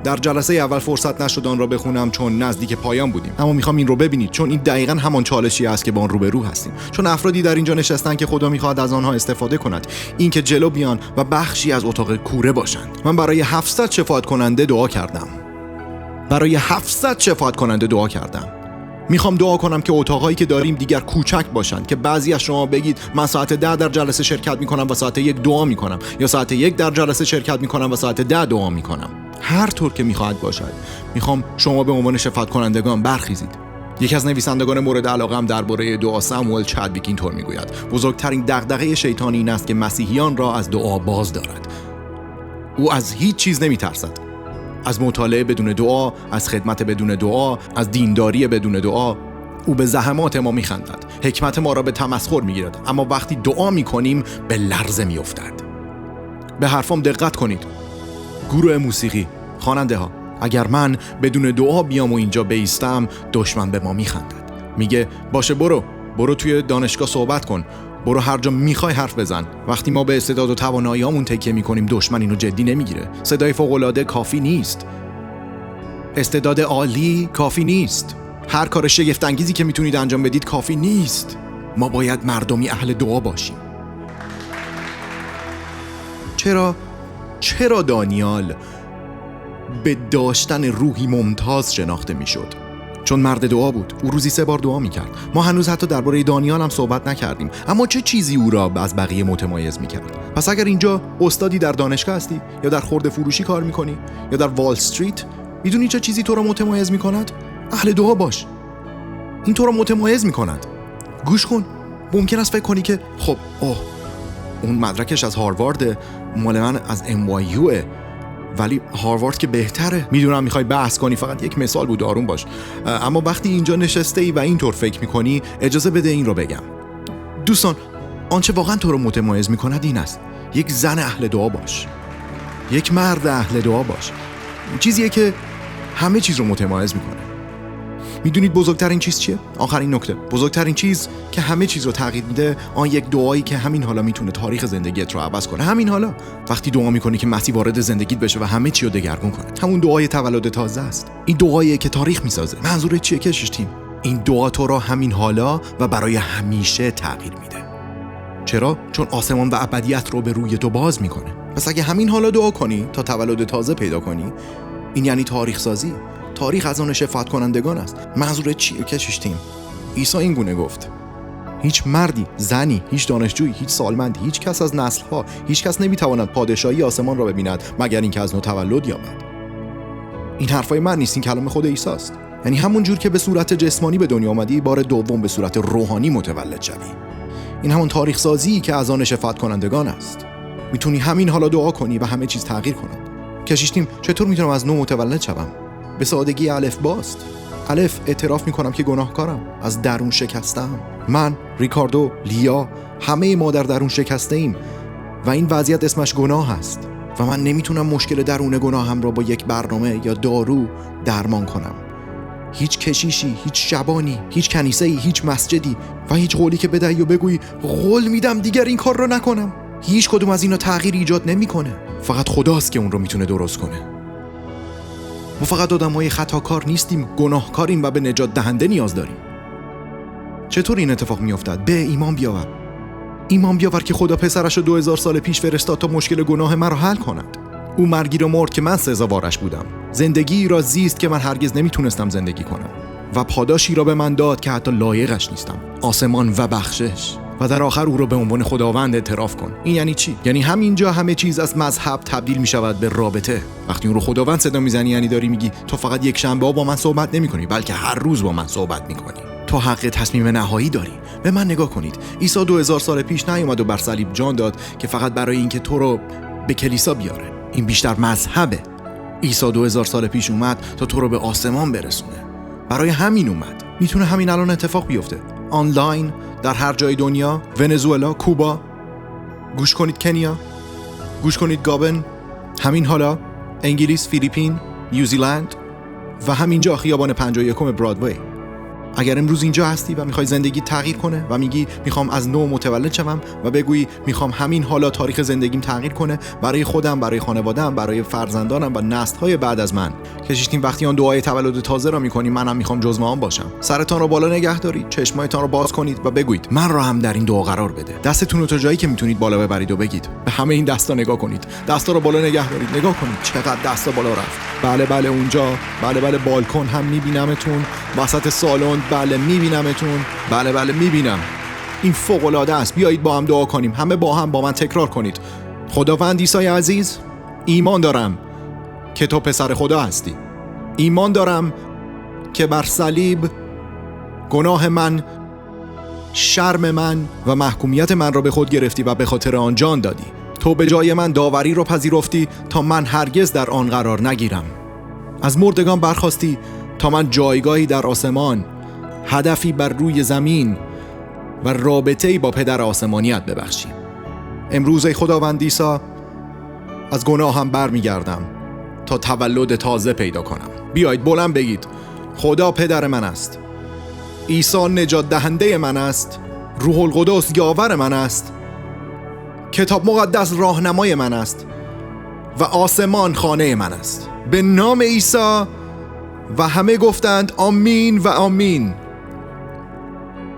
در جلسه اول فرصت نشد آن را بخونم چون نزدیک پایان بودیم، اما میخوام این رو ببینید چون این دقیقاً همان چالشی است که با آن روبرو هستیم. چون افرادی در اینجا نشستن که خدا میخواد از آنها استفاده کند، این که جلو بیان و بخشی از اتاق کوره باشند. من برای 700 شفاعت کننده دعا کردم. برای 700 شفاعت کننده دعا کردم. میخوام دعا کنم که اتاقایی که داریم دیگر کوچک باشن، که بعضی از شما بگید من ساعت 10 در جلسه شرکت میکنم و ساعت 1 دعا میکنم، یا ساعت 1 در جلسه شرکت میکنم و ساعت 10 دعا میکنم. هر طور که میخواهد باشد، میخوام شما به عنوان شفاعت کنندگان برخیزید. یکی از نویسندگان مورد علاقه‌ام درباره دعا، ساموئل چادویک، اینطور میگوید: بزرگترین دغدغه شیطان این است که مسیحیان را از دعا باز دارد. او از هیچ چیز نمیترسد. از مطالعه بدون دعا، از خدمت بدون دعا، از دینداری بدون دعا. او به زحمات ما میخندد، حکمت ما را به تمسخر میگیرد، اما وقتی دعا میکنیم به لرزه میافتد. به حرفام دقت کنید. گروه موسیقی، خواننده ها، اگر من بدون دعا بیام و اینجا بایستم، دشمن به ما میخندد. میگه باشه برو توی دانشگاه صحبت کن، برو هر جا میخوای حرف بزن. وقتی ما به استعداد و تواناییامون تکیه میکنیم، دشمن اینو جدی نمیگیره. صدای فوق‌العاده کافی نیست، استعداد عالی کافی نیست، هر کار شگفت انگیزی که میتونید انجام بدید کافی نیست. ما باید مردمی اهل دعا باشیم. چرا دانیال به داشتن روحی ممتاز شناخته میشد؟ چون مرد دعا بود. او روزی 3 بار دعا میکرد. ما هنوز حتی درباره دانیال هم صحبت نکردیم، اما چه چیزی او را از بقیه متمایز میکرد؟ پس اگر اینجا استادی در دانشگاه هستی، یا در خرده فروشی کار میکنی، یا در وال استریت، میدونی چه چیزی تو را متمایز میکند؟ اهل دعا باش. این تو را متمایز میکند. گوش کن. ممکن است فکر کنی که خب اون مدرکش از هاروارد، مال من از NYU، ولی هاروارد که بهتره. میدونم میخوای بحث کنی، فقط یک مثال بود، آروم باش. اما وقتی اینجا نشسته ای و اینطور فکر میکنی، اجازه بده این رو بگم. دوستان، آنچه واقعا تو رو متمایز میکند این است: یک زن اهل دعا باش، یک مرد اهل دعا باش. چیزیه که همه چیز رو متمایز میکنه. میدونید بزرگترین چیز چیه؟ آخرین نکته، بزرگترین چیز که همه چیز رو تغییر میده، آن یک دعایی که همین حالا میتونه تاریخ زندگیت رو عوض کنه. همین حالا وقتی دعا میکنی که مسیح وارد زندگیت بشه و همه چی رو دگرگون کنه، همون دعای تولد تازه است. این دعاییه که تاریخ میسازه. منظور چیه کشش تیم؟ این دعا تو رو همین حالا و برای همیشه تغییر میده. چرا؟ چون آسمان و ابدیت رو به روی تو باز میکنه. پس اگه همین حالا دعا کنی تا تولد تازه پیدا کنی، این یعنی تاریخ سازی. تاریخ از آن شفاعت کنندگان است. منظور چیه کشش تیم؟ عیسی این گونه گفت: هیچ مردی، زنی، هیچ دانشجویی، هیچ سالمندی، هیچ کس از نسل‌ها، هیچ کس نمیتواند پادشاهی آسمان را ببیند مگر اینکه از نو تولد یابد. این حرفای من نیست، این کلام خود عیسی است. یعنی همون جور که به صورت جسمانی به دنیا آمدی، بار دوم به صورت روحانی متولد شوی. این همون تاریخ سازی که از آن شفاعت کنندگان است. میتونی همین حالا دعا کنی و همه چیز تغییر کند. کشش تیم، چطور میتونم از نو متولد شوم؟ به سادگی الف باست. الف، اعتراف میکنم که گناهکارم، از درون شکستم. من، ریکاردو، لیا، همه ما در درون شکسته ایم و این وضعیت اسمش گناه است و من نمیتونم مشکل درون گناهم را با یک برنامه یا دارو درمان کنم. هیچ کشیشی، هیچ شبانی، هیچ کنیسه‌ای، هیچ مسجدی و هیچ قولی که بدهی و بگویی قول میدم دیگر این کار را نکنم، هیچ کدوم از اینا تغییر ایجاد نمیکنه. فقط خداست که اون رو میتونه درست کنه. ما فقط آدمای خطاکار نیستیم، گناهکاریم و به نجات دهنده نیاز داریم. چطور این اتفاق میافتد؟ به ایمان بیاور. ایمان بیاور که خدا پسرش رو 2000 سال پیش فرستاد تا مشکل گناه من رو حل کند. او مرگی رو مرد که من سزاوارش بودم. زندگی را زیست که من هرگز نمیتونستم زندگی کنم و پاداشی را به من داد که حتی لایقش نیستم. آسمان و بخشش. و در آخر او رو به عنوان خداوند اعتراف کن. این یعنی چی؟ یعنی همینجا همه چیز از مذهب تبدیل می شود به رابطه. وقتی اون رو خداوند صدا میزنی، یعنی داری میگی تو فقط یک شنبه با من صحبت نمی‌کنی، بلکه هر روز با من صحبت می‌کنی. تو حق تصمیم نهایی داری. به من نگاه کنید. عیسی 2000 سال پیش نیومد و بر صلیب جان داد که فقط برای اینکه تو رو به کلیسا بیاره. این بیشتر مذهبه. عیسی 2000 سال پیش اومد تا تو رو به آسمان برسونه. برای همین اومد. میتونه همین الان اتفاق بیفته. آنلاین، در هر جای دنیا، ونزوئلا، کوبا، گوش کنید کنیا، گوش کنید گابن، همین حالا، انگلیس، فیلیپین، نیوزیلند و همینجا خیابان 51 برادوی. اگر امروز اینجا هستی و میخوای زندگی تغییر کنه و میگی میخوام از نو متولد شوم و بگویی میخوام همین حالا تاریخ زندگیم تغییر کنه، برای خودم، برای خانواده‌ام، برای فرزندانم و نسل‌های بعد از من. کشیشتیم وقتی آن دعای تولد تازه را میکنیم، منم میخوام جزو آن باشم. سرتان رو بالا نگه دارید، چشمایتان رو باز کنید و بگویید من را هم در این دعا قرار بده. دستتون رو تا جایی که میتونید بالا ببرید و بگید. به همه این دستا نگاه کنید. دستا رو بالا نگه دارید. نگاه کنید چقدر دستا بالا رفت. بله اونجا، بله بالکن هم میبینمتون، وسط سالن، بله میبینمتون، بله میبینم. این فوق العاده است. بیایید با هم دعا کنیم. همه با هم با من تکرار کنید. خداوند عیسی عزیز، ایمان دارم که تو پسر خدا هستی. ایمان دارم که بر صلیب گناه من، شرم من و محکومیت من را به خود گرفتی و به خاطر آن جان دادی. تو به جای من داوری را پذیرفتی تا من هرگز در آن قرار نگیرم. از مردگان برخاستی تا من جایگاهی در آسمان، هدفی بر روی زمین و رابطه‌ای با پدر آسمانیت ببخشی. امروز ای خداوند عیسی، از گناهم برمیگردم تا تولد تازه پیدا کنم. بیایید بلند بگید خدا پدر من است، عیسی نجات دهنده من است، روح القدس یاور من است، کتاب مقدس راهنمای من است و آسمان خانه من است. به نام عیسی. و همه گفتند آمین و آمین.